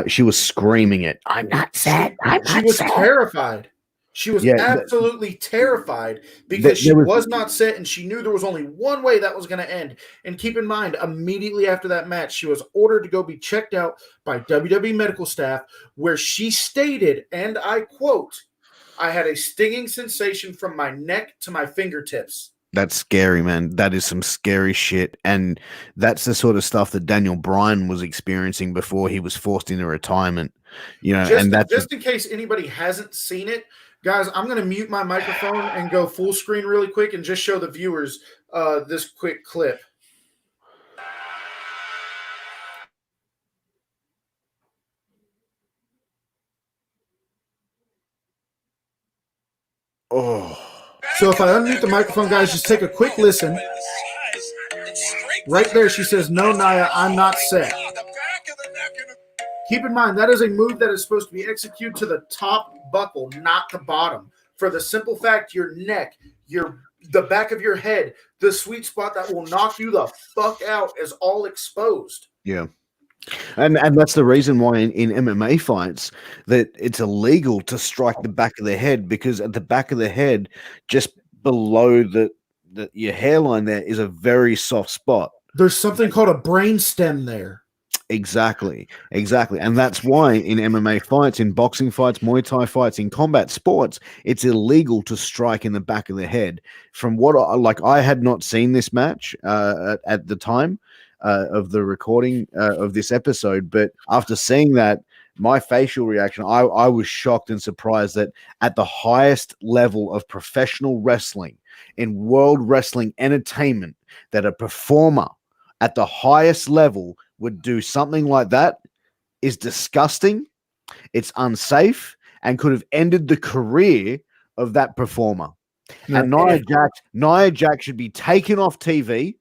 [SPEAKER 2] She was screaming it. I'm not set.
[SPEAKER 3] She was terrified. She was
[SPEAKER 2] Yeah,
[SPEAKER 3] absolutely terrified because she
[SPEAKER 2] there was
[SPEAKER 3] was not set and she knew there was only one way that was going to end. And keep in mind, immediately after that match, she was ordered to go be checked out by WWE medical staff, where she stated, and I quote, "I had a stinging sensation from my neck to my fingertips."
[SPEAKER 2] That's scary, man. That is some scary shit. And that's the sort of stuff that Daniel Bryan was experiencing before he was forced into retirement.
[SPEAKER 3] Just in case anybody hasn't seen it, guys, I'm going to mute my microphone and go full screen really quick and just show the viewers this quick clip.
[SPEAKER 2] Oh.
[SPEAKER 3] So if I unmute the microphone, guys, just take a quick listen. Right there, she says, "No, Nia, I'm not set." Keep in mind, that is a move that is supposed to be executed to the top buckle, not the bottom. For the simple fact, your neck, the back of your head, the sweet spot that will knock you the fuck out is all exposed.
[SPEAKER 2] Yeah. And that's the reason why in MMA fights that it's illegal to strike the back of the head, because at the back of the head, just below your hairline, there is a very soft spot.
[SPEAKER 3] There's something called a brain stem there.
[SPEAKER 2] Exactly. And that's why in MMA fights, in boxing fights, Muay Thai fights, in combat sports, it's illegal to strike in the back of the head. From what I had not seen this match at the time of the recording of this episode, but after seeing that, my facial reaction, I was shocked and surprised that at the highest level of professional wrestling, in world wrestling entertainment, that a performer at the highest level would do something like that is disgusting. It's unsafe and could have ended the career of that performer. And Nia Jax should be taken off TV.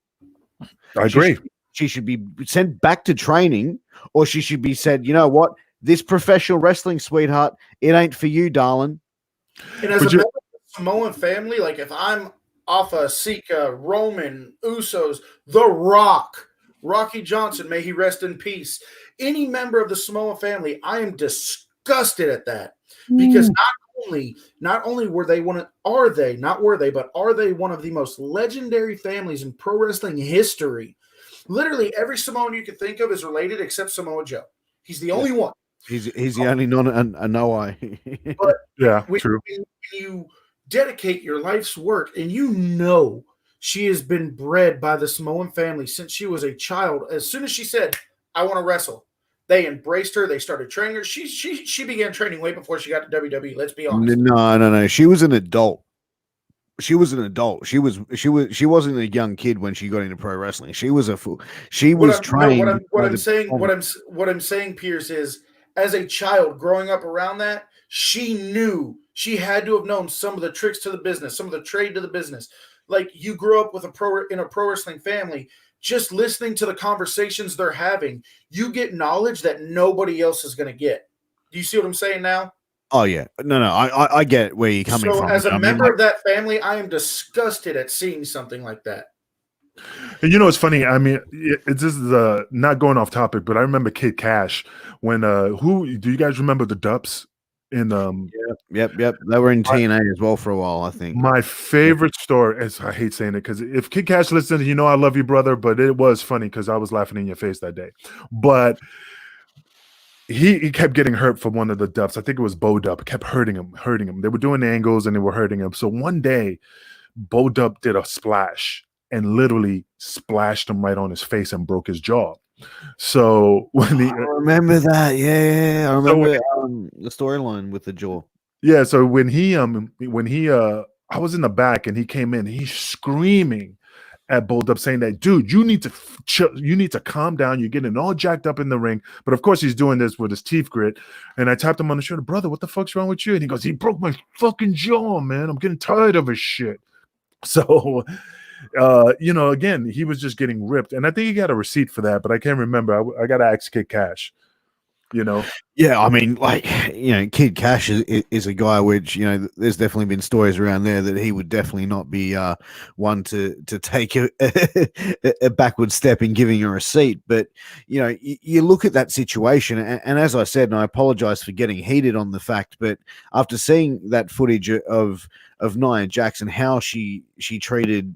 [SPEAKER 1] I agree.
[SPEAKER 2] She should be sent back to training, or she should be said, you know what, this professional wrestling, sweetheart, it ain't for you, darling.
[SPEAKER 3] And as a member of the Samoan family, like if I'm Alpha, Sika, Roman, Usos, The Rock, Rocky Johnson, may he rest in peace, any member of the Samoan family, I am disgusted at that, because not only are they one of the most legendary families in pro wrestling history. Literally every Samoan you can think of is related except Samoa Joe. He's the only one.
[SPEAKER 2] He's the only no-I.
[SPEAKER 3] But
[SPEAKER 1] yeah,
[SPEAKER 3] when
[SPEAKER 1] true.
[SPEAKER 3] you dedicate your life's work, and you know she has been bred by the Samoan family since she was a child. As soon as she said, "I want to wrestle," they embraced her. They started training her. She began training way before she got to WWE. Let's be honest.
[SPEAKER 2] No. She was an adult. She wasn't a young kid when she got into pro wrestling. She was a fool. She was trained.
[SPEAKER 3] What I'm saying, Pierce, is as a child growing up around that, she knew, she had to have known some of the tricks to the business, some of the trade to the business. Like, you grew up with in a pro wrestling family, just listening to the conversations they're having, you get knowledge that nobody else is going to get. Do you see what I'm saying now?
[SPEAKER 2] Oh yeah, no, I get where you're coming from.
[SPEAKER 3] So as a member of that family, I am disgusted at seeing something like that.
[SPEAKER 1] And you know, it's funny. I mean, this is not going off topic, but I remember Kid Cash when who do you guys remember the Dups in
[SPEAKER 2] Yep. They were in TNA as well for a while, I think.
[SPEAKER 1] My favorite story is, I hate saying it because if Kid Cash listens, you know I love you, brother, but it was funny because I was laughing in your face that day. But he kept getting hurt from one of the Dups. I think it was Bo Dup. Kept hurting him. They were doing angles and they were hurting him. So one day, Bo Dup did a splash and literally splashed him right on his face and broke his jaw. So when
[SPEAKER 2] I remember that, yeah, I remember the storyline with the jaw.
[SPEAKER 1] Yeah, so when he I was in the back and he came in, he's screaming at Bold Up saying that, dude, you need to calm down. You're getting all jacked up in the ring. But of course he's doing this with his teeth grit. And I tapped him on the shoulder, brother, what the fuck's wrong with you? And he goes, he broke my fucking jaw, man. I'm getting tired of his shit. So again, he was just getting ripped. And I think he got a receipt for that, but I can't remember. I gotta ask Kid Cash. You know,
[SPEAKER 2] Yeah, I mean, like, Kid Cash is a guy which, there's definitely been stories around there that he would definitely not be one to take a backward step in giving her a seat. But, you look at that situation, and as I said, and I apologize for getting heated on the fact, but after seeing that footage of Nia Jax and how she treated,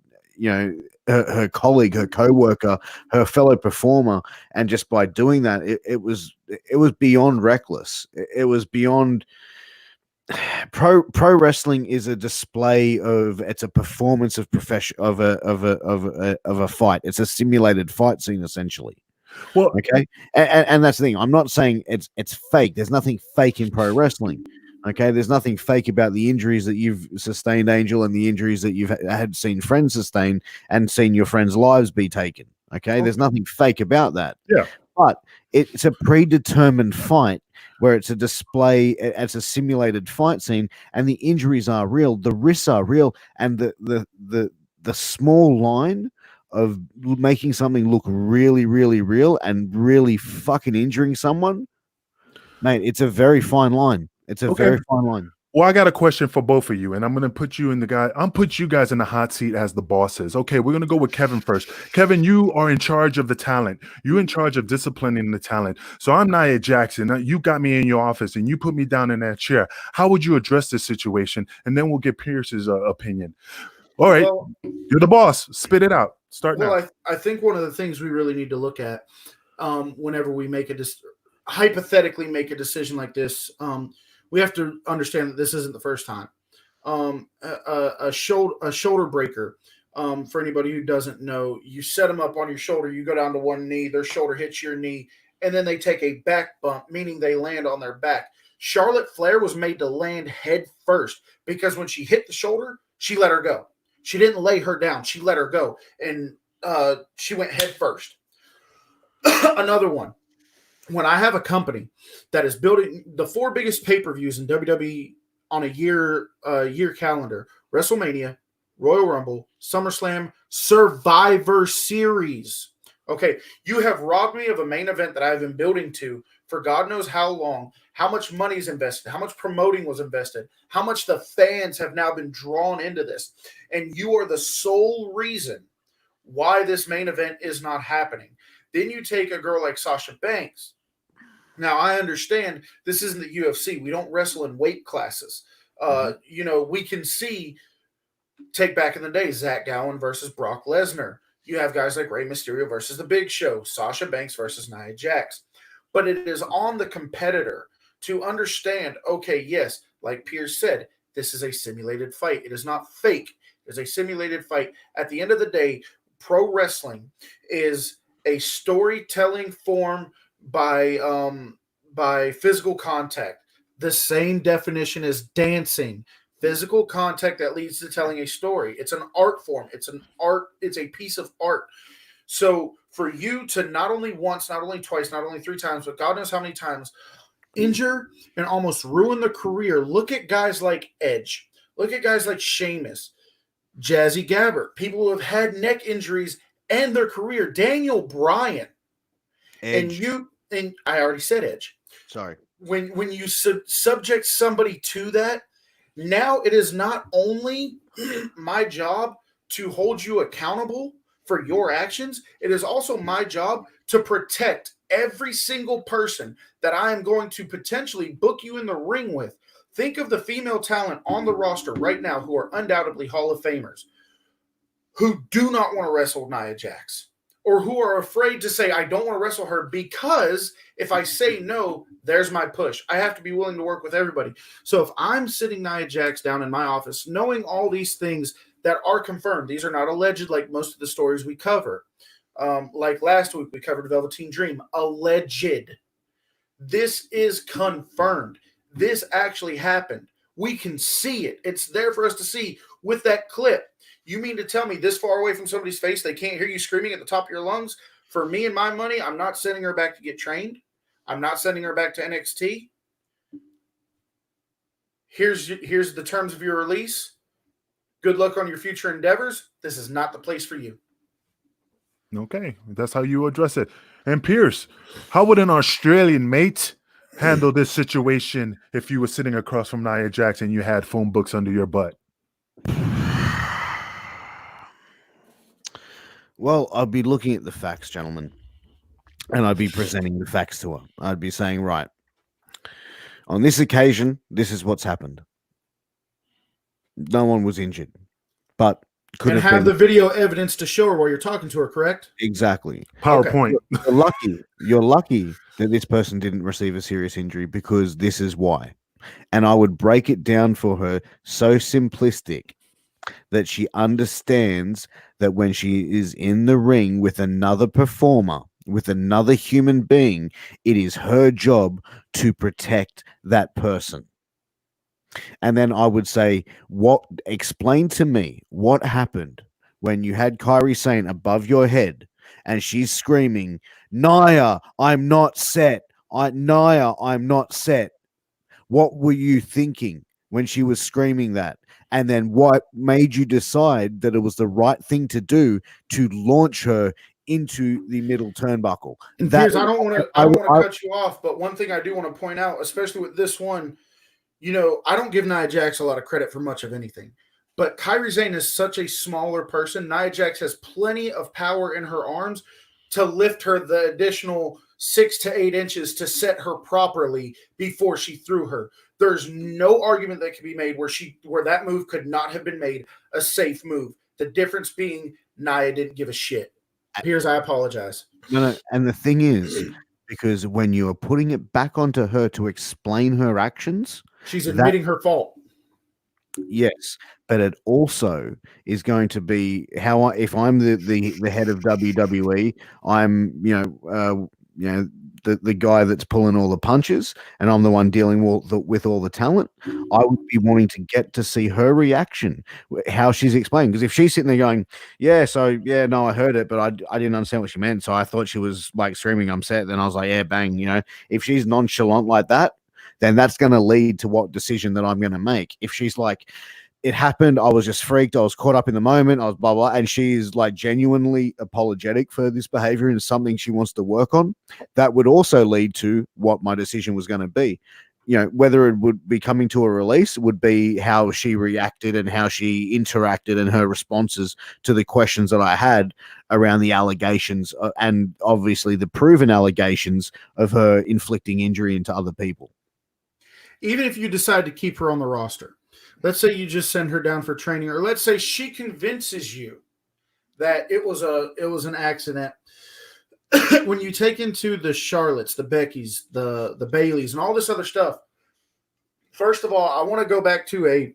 [SPEAKER 2] her colleague, her co-worker, her fellow performer, and just by doing that, it was beyond reckless. It was beyond. Pro wrestling is a display of, it's a performance of profession of a fight. It's a simulated fight scene essentially.
[SPEAKER 1] well,
[SPEAKER 2] Okay, and that's the thing. I'm not saying it's fake. There's nothing fake in pro wrestling. Okay, there's nothing fake about the injuries that you've sustained, Angel, and the injuries that you've had seen friends sustain and seen your friends' lives be taken. Okay, there's nothing fake about that.
[SPEAKER 1] Yeah.
[SPEAKER 2] But it's a predetermined fight where it's a display, it's a simulated fight scene, and the injuries are real, the risks are real, and the small line of making something look really, really real and really fucking injuring someone, mate, it's a very fine line. It's a very fine line.
[SPEAKER 1] Well, I got a question for both of you, and I'm going to put you guys in the hot seat as the bosses. Okay, we're going to go with Kevin first. Kevin, you are in charge of the talent. You're in charge of disciplining the talent. So I'm Nia Jackson. You got me in your office, and you put me down in that chair. How would you address this situation? And then we'll get Pierce's opinion. All right,
[SPEAKER 3] Well,
[SPEAKER 1] you're the boss. Spit it out. Start now.
[SPEAKER 3] Well, I think one of the things we really need to look at whenever we hypothetically make a decision like this, we have to understand that this isn't the first time. A shoulder breaker, for anybody who doesn't know, you set them up on your shoulder, you go down to one knee, their shoulder hits your knee, and then they take a back bump, meaning they land on their back. Charlotte Flair was made to land head first because when she hit the shoulder, she let her go. She didn't lay her down. She let her go, and she went head first. Another one. When I have a company that is building the 4 biggest pay-per-views in WWE on a year calendar: WrestleMania, Royal Rumble, SummerSlam, Survivor Series. Okay, you have robbed me of a main event that I've been building to for God knows how long, how much money is invested, how much promoting was invested, how much the fans have now been drawn into this. And you are the sole reason why this main event is not happening. Then you take a girl like Sasha Banks. Now, I understand this isn't the UFC. We don't wrestle in weight classes. We can see, take back in the day, Zach Gowen versus Brock Lesnar. You have guys like Rey Mysterio versus The Big Show, Sasha Banks versus Nia Jax. But it is on the competitor to understand, okay, yes, like Pierce said, this is a simulated fight. It is not fake. It is a simulated fight. At the end of the day, pro wrestling is a storytelling form by physical contact. The same definition as dancing. Physical contact that leads to telling a story. It's an art form. It's a piece of art. So for you to not only once, not only twice, not only 3 times, but God knows how many times, injure and almost ruin the career. Look at guys like Edge. Look at guys like Sheamus, Jazzy Gabbert, people who have had neck injuries and their career. Daniel Bryan.
[SPEAKER 2] Edge.
[SPEAKER 3] And I already said Edge.
[SPEAKER 2] Sorry.
[SPEAKER 3] When you subject somebody to that, now it is not only my job to hold you accountable for your actions, it is also my job to protect every single person that I am going to potentially book you in the ring with. Think of the female talent on the roster right now who are undoubtedly Hall of Famers who do not want to wrestle Nia Jax, or who are afraid to say, I don't want to wrestle her because if I say no, there's my push. I have to be willing to work with everybody. So if I'm sitting Nia Jax down in my office, knowing all these things that are confirmed, these are not alleged like most of the stories we cover. Like last week, we covered Velveteen Dream. Alleged. This is confirmed. This actually happened. We can see it. It's there for us to see with that clip. You mean to tell me this far away from somebody's face, they can't hear you screaming at the top of your lungs? For me and my money, I'm not sending her back to get trained. I'm not sending her back to NXT. Here's the terms of your release. Good luck on your future endeavors. This is not the place for you.
[SPEAKER 1] Okay, that's how you address it. And Pierce, how would an Australian mate handle this situation if you were sitting across from Nia Jax and you had phone books under your butt?
[SPEAKER 2] Well, I'd be looking at the facts, gentlemen, and I'd be presenting the facts to her. I'd be saying, right, on this occasion, this is what's happened. No one was injured, but could
[SPEAKER 3] and
[SPEAKER 2] have
[SPEAKER 3] have
[SPEAKER 2] been.
[SPEAKER 3] the video evidence to show her while you're talking to her, correct?
[SPEAKER 2] Exactly.
[SPEAKER 1] PowerPoint.
[SPEAKER 2] You're lucky. You're lucky that this person didn't receive a serious injury, because this is why. And I would break it down for her so simplistic that she understands that when she is in the ring with another performer, with another human being, it is her job to protect that person. And then I would say, explain to me what happened when you had Kairi Sane above your head and she's screaming, Nia, I'm not set. Nia, I'm not set. What were you thinking when she was screaming that? And then what made you decide that it was the right thing to do to launch her into the middle turnbuckle?
[SPEAKER 3] And Piers, I don't want to cut you off, but one thing I do want to point out, especially with this one, I don't give Nia Jax a lot of credit for much of anything. But Kairi Sane is such a smaller person. Nia Jax has plenty of power in her arms to lift her the additional 6 to 8 inches to set her properly before she threw her. There's no argument that can be made where that move could not have been made a safe move. The difference being Nia didn't give a shit. Piers, I apologize.
[SPEAKER 2] No, and the thing is, because when you are putting it back onto her to explain her actions,
[SPEAKER 3] she's admitting her fault.
[SPEAKER 2] Yes, but it also is going to be if I'm the head of WWE, I'm the guy that's pulling all the punches, and I'm the one dealing with all the talent. I would be wanting to get to see her reaction, how she's explaining. Because if she's sitting there going, no, I heard it, but I didn't understand what she meant, so I thought she was like screaming, I'm set. Then I was like, yeah, bang. If she's nonchalant like that, then that's going to lead to what decision that I'm going to make. If she's like, it happened, I was just freaked, I was caught up in the moment, I was blah, blah, and she's like genuinely apologetic for this behavior and something she wants to work on, that would also lead to what my decision was going to be. Whether it would be coming to a release would be how she reacted and how she interacted and her responses to the questions that I had around the allegations and obviously the proven allegations of her inflicting injury into other people.
[SPEAKER 3] Even if you decide to keep her on the roster, let's say you just send her down for training, or let's say she convinces you that it was an accident. When you take into the Charlottes, the Beckys, the Baileys, and all this other stuff, first of all, I want to go back to a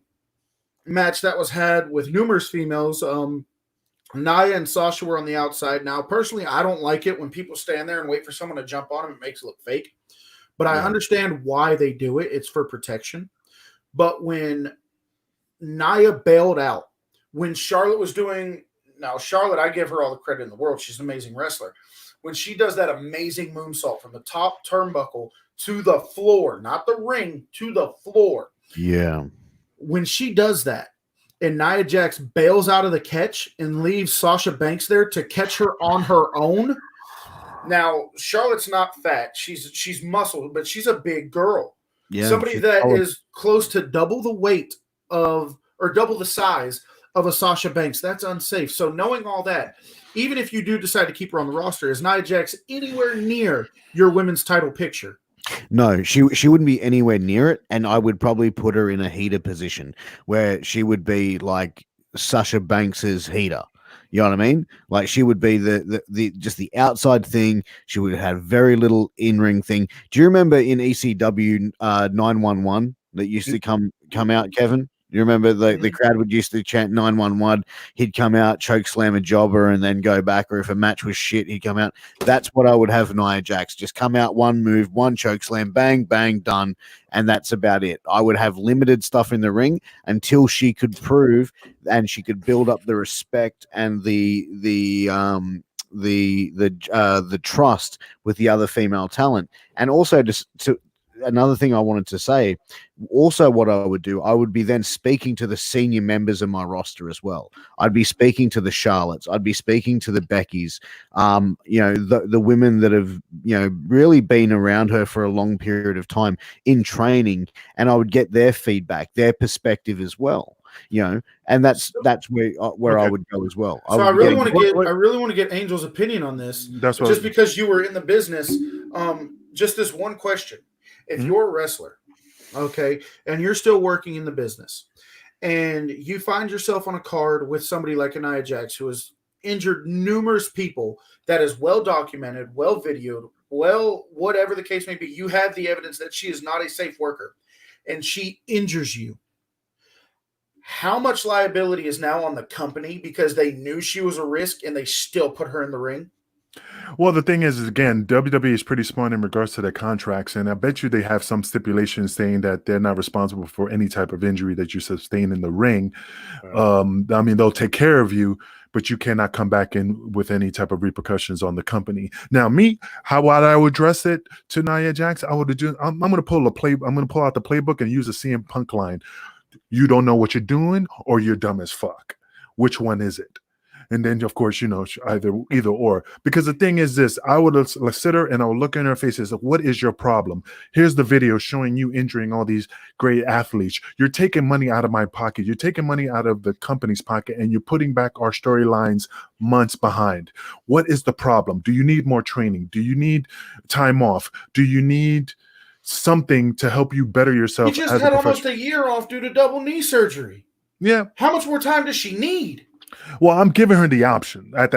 [SPEAKER 3] match that was had with numerous females. Nia and Sasha were on the outside. Now, personally, I don't like it when people stand there and wait for someone to jump on them. It makes it look fake. But I understand why they do it. It's for protection. But when Nia bailed out, when Charlotte was doing – now, Charlotte, I give her all the credit in the world. She's an amazing wrestler. When she does that amazing moonsault from the top turnbuckle to the floor, not the ring, to the floor.
[SPEAKER 2] Yeah.
[SPEAKER 3] When she does that and Nia Jax bails out of the catch and leaves Sasha Banks there to catch her on her own – now, Charlotte's not fat. She's muscled, but she's a big girl.
[SPEAKER 2] Yeah,
[SPEAKER 3] somebody that is close to double the weight of or double the size of a Sasha Banks. That's unsafe. So knowing all that, even if you do decide to keep her on the roster, is Nia Jax anywhere near your women's title picture?
[SPEAKER 2] No, she wouldn't be anywhere near it, and I would probably put her in a heater position where she would be like Sasha Banks's heater. You know what I mean? Like she would be the just the outside thing. She would have very little in-ring thing. Do you remember in ECW 911 that used to come out, Kevin? You remember the crowd would used to chant 911. He'd come out, choke slam a jobber, and then go back. Or if a match was shit, he'd come out. That's what I would have Nia Jax. Just come out, one move, one choke slam, bang, bang, done, and that's about it. I would have limited stuff in the ring until she could prove and she could build up the respect and the trust with the other female talent, and also just another thing I wanted to say, also what I would do, I would be then speaking to the senior members of my roster as well. I'd be speaking to the Charlottes. I'd be speaking to the Beckys, the women that have, really been around her for a long period of time in training, and I would get their feedback, their perspective as well. And that's where
[SPEAKER 1] Okay.
[SPEAKER 2] I would go as well.
[SPEAKER 3] So I really want to get Angel's opinion on this.
[SPEAKER 1] That's what
[SPEAKER 3] Just because you were in the business, just this one question: if you're a wrestler, okay, and you're still working in the business, and you find yourself on a card with somebody like Nia Jax, who has injured numerous people, that is well documented, well videoed, well, whatever the case may be, you have the evidence that she is not a safe worker, and she injures you. How much liability is now on the company because they knew she was a risk and they still put her in the ring?
[SPEAKER 1] Well, the thing is, again, WWE is pretty smart in regards to their contracts, and I bet you they have some stipulations saying that they're not responsible for any type of injury that you sustain in the ring. I mean, they'll take care of you, but you cannot come back in with any type of repercussions on the company. Now, how would I address it to Nia Jax? I'm going to pull out the playbook and use a CM Punk line. You don't know what you're doing, or you're dumb as fuck. Which one is it? And then, of course, either or. Because the thing is this, I would sit her and I would look in her face and say, what is your problem? Here's the video showing you injuring all these great athletes. You're taking money out of my pocket. You're taking money out of the company's pocket, and you're putting back our storylines months behind. What is the problem? Do you need more training? Do you need time off? Do you need something to help you better yourself?
[SPEAKER 3] You just had almost a year off due to double knee surgery.
[SPEAKER 1] Yeah.
[SPEAKER 3] How much more time does she need?
[SPEAKER 1] Well, I'm giving her the option I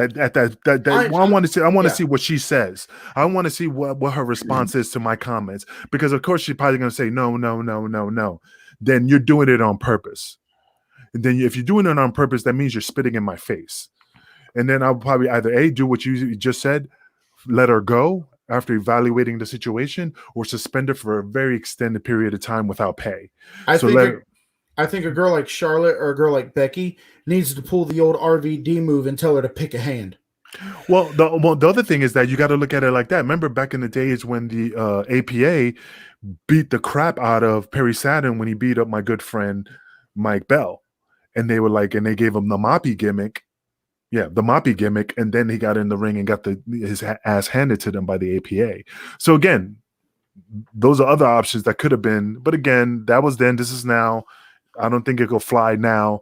[SPEAKER 1] want to see what she says. I want to see what her response is to my comments, because of course she's probably going to say no. Then you're doing it on purpose. And then if you're doing it on purpose, that means you're spitting in my face. And then I'll probably either do what you just said, let her go after evaluating the situation, or suspend her for a very extended period of time without pay.
[SPEAKER 3] I think a girl like Charlotte or a girl like Becky needs to pull the old RVD move and tell her to pick a hand.
[SPEAKER 1] Well, the other thing is that you got to look at it like that. Remember back in the days when the APA beat the crap out of Perry Saturn when he beat up my good friend Mike Bell, and they gave him the moppy gimmick. Yeah, the moppy gimmick, and then he got in the ring and got his ass handed to them by the APA. So again, those are other options that could have been, but again, that was then. This is now. I don't think it will fly now,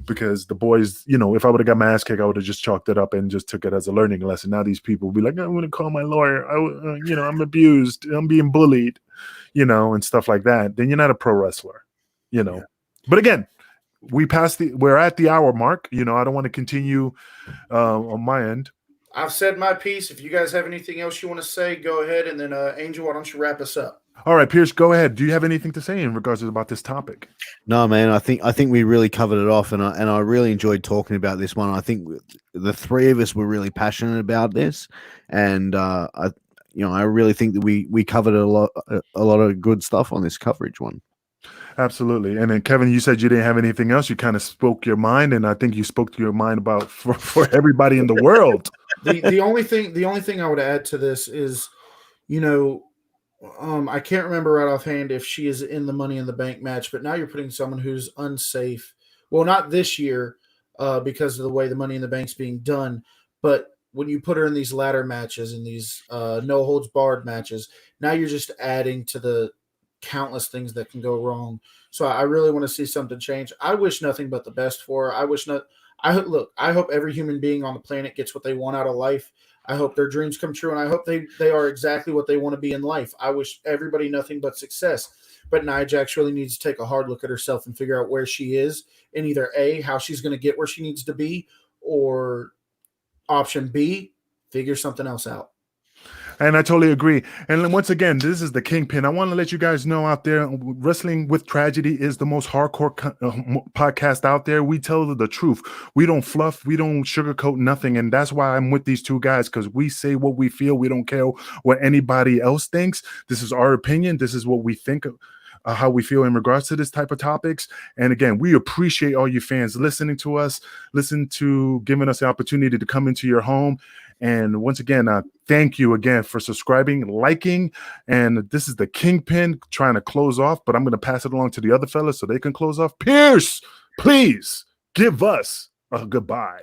[SPEAKER 1] because the boys, if I would have got my ass kicked, I would have just chalked it up and just took it as a learning lesson. Now these people will be like, I'm going to call my lawyer. I'm abused. I'm being bullied, and stuff like that. Then you're not a pro wrestler, Yeah. But again, we're at the hour mark. I don't want to continue on my end.
[SPEAKER 3] I've said my piece. If you guys have anything else you want to say, go ahead. And then Angel, why don't you wrap us up?
[SPEAKER 1] All right, Pierce, go ahead. Do you have anything to say in regards to about this topic?
[SPEAKER 2] No, man. I think we really covered it off, and I really enjoyed talking about this one. I think the three of us were really passionate about this, and I really think that we covered a lot of good stuff on this coverage one. Absolutely. And then Kevin, you said you didn't have anything else. You kind of spoke your mind, and I think you spoke to your mind about for everybody in the world.
[SPEAKER 3] The only thing I would add to this is, I can't remember right offhand if she is in the Money in the Bank match, but now you're putting someone who's unsafe. Well, not this year because of the way the Money in the Bank's being done, but when you put her in these ladder matches and these no holds barred matches, now you're just adding to the countless things that can go wrong. So I really want to see something change. I wish nothing but the best for her. I hope every human being on the planet gets what they want out of life. I hope their dreams come true, and I hope they are exactly what they want to be in life. I wish everybody nothing but success. But Nia Jax really needs to take a hard look at herself and figure out where she is, and either A, how she's going to get where she needs to be, or option B, figure something else out.
[SPEAKER 1] And I totally agree. And once again, this is the Kingpin. I want to let you guys know out there, Wrestling with Tragedy is the most hardcore podcast out there. We tell the truth. We don't fluff. We don't sugarcoat nothing. And that's why I'm with these two guys, because we say what we feel. We don't care what anybody else thinks. This is our opinion. This is what we think how we feel in regards to this type of topics. And again, we appreciate all you fans listening to us, giving us the opportunity to come into your home And once again, thank you again for subscribing, liking. And this is the Kingpin trying to close off, but I'm going to pass it along to the other fellas so they can close off. Pierce, please give us a goodbye.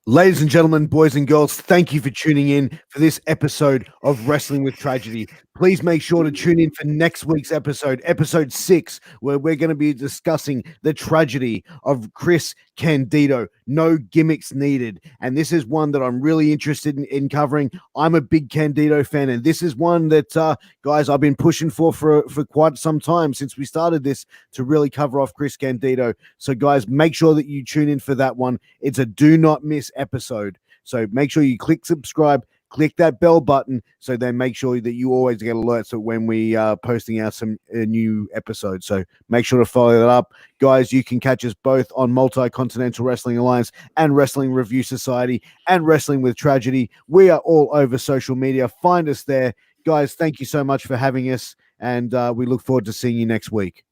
[SPEAKER 2] Ladies and gentlemen, boys and girls, thank you for tuning in for this episode of Wrestling with Tragedy. Please make sure to tune in for next week's episode, episode 6, where we're going to be discussing the tragedy of Chris Candido. No gimmicks needed. And this is one that I'm really interested in covering. I'm a big Candido fan, and this is one that, guys, I've been pushing for quite some time since we started this to really cover off Chris Candido. So, guys, make sure that you tune in for that one. It's a do not miss episode. So make sure you click subscribe, click that bell button, so then make sure that you always get alerts when we are posting out some new episodes. So make sure to follow that up. Guys, you can catch us both on Multi-Continental Wrestling Alliance and Wrestling Review Society and Wrestling with Tragedy. We are all over social media. Find us there. Guys, thank you so much for having us, and we look forward to seeing you next week.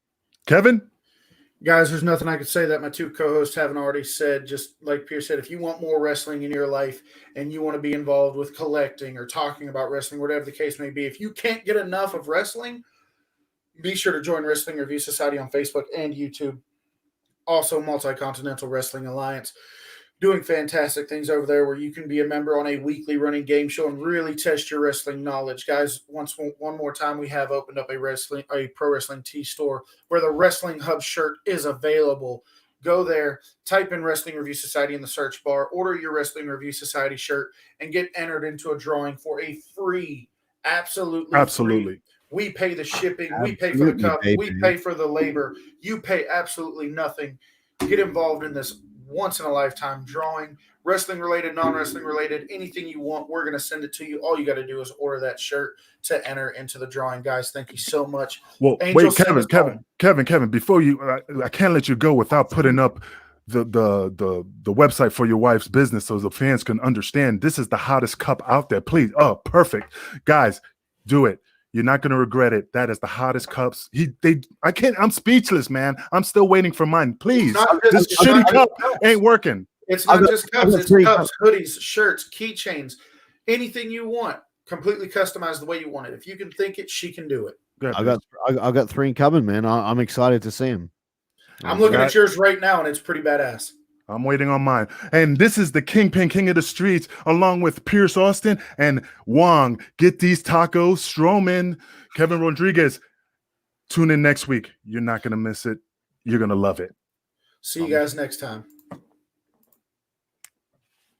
[SPEAKER 1] Kevin?
[SPEAKER 3] Guys, there's nothing I could say that my two co-hosts haven't already said. Just like Pierce said, if you want more wrestling in your life and you want to be involved with collecting or talking about wrestling, whatever the case may be, if you can't get enough of wrestling, be sure to join Wrestling Review Society on Facebook and YouTube. Also, Multi-Continental Wrestling Alliance, doing fantastic things over there where you can be a member on a weekly running game show and really test your wrestling knowledge. Guys, one more time, we have opened up a pro wrestling tee store where the Wrestling Hub shirt is available. Go there, type in Wrestling Review Society in the search bar, order your Wrestling Review Society shirt, and get entered into a drawing for a free, absolutely free. We pay the shipping, we pay for the cup, we pay for the labor. You pay absolutely nothing. Get involved in this once-in-a-lifetime drawing, wrestling-related, non-wrestling-related, anything you want, we're going to send it to you. All you got to do is order that shirt to enter into the drawing. Guys, thank you so much.
[SPEAKER 1] Well,
[SPEAKER 3] Angel,
[SPEAKER 1] wait, Kevin, before you, I can't let you go without putting up the website for your wife's business so the fans can understand this is the hottest cup out there. Please. Oh, perfect. Guys, do it. You're not going to regret it. That is the hottest cups. I'm speechless, man. I'm still waiting for mine. Please. This shitty cup ain't working.
[SPEAKER 3] It's not just cups. It's cups, hoodies, shirts, keychains, anything you want. Completely customized the way you want it. If you can think it, she can do it.
[SPEAKER 2] I got 3 coming, man. I'm excited to see them.
[SPEAKER 3] I'm looking at yours right now, and it's pretty badass.
[SPEAKER 1] I'm waiting on mine. And this is the Kingpin, King of the Streets, along with Pierce Austin and Wong. Get these tacos. Strowman, Kevin Rodriguez. Tune in next week. You're not going to miss it. You're going to love it.
[SPEAKER 3] See you guys next time.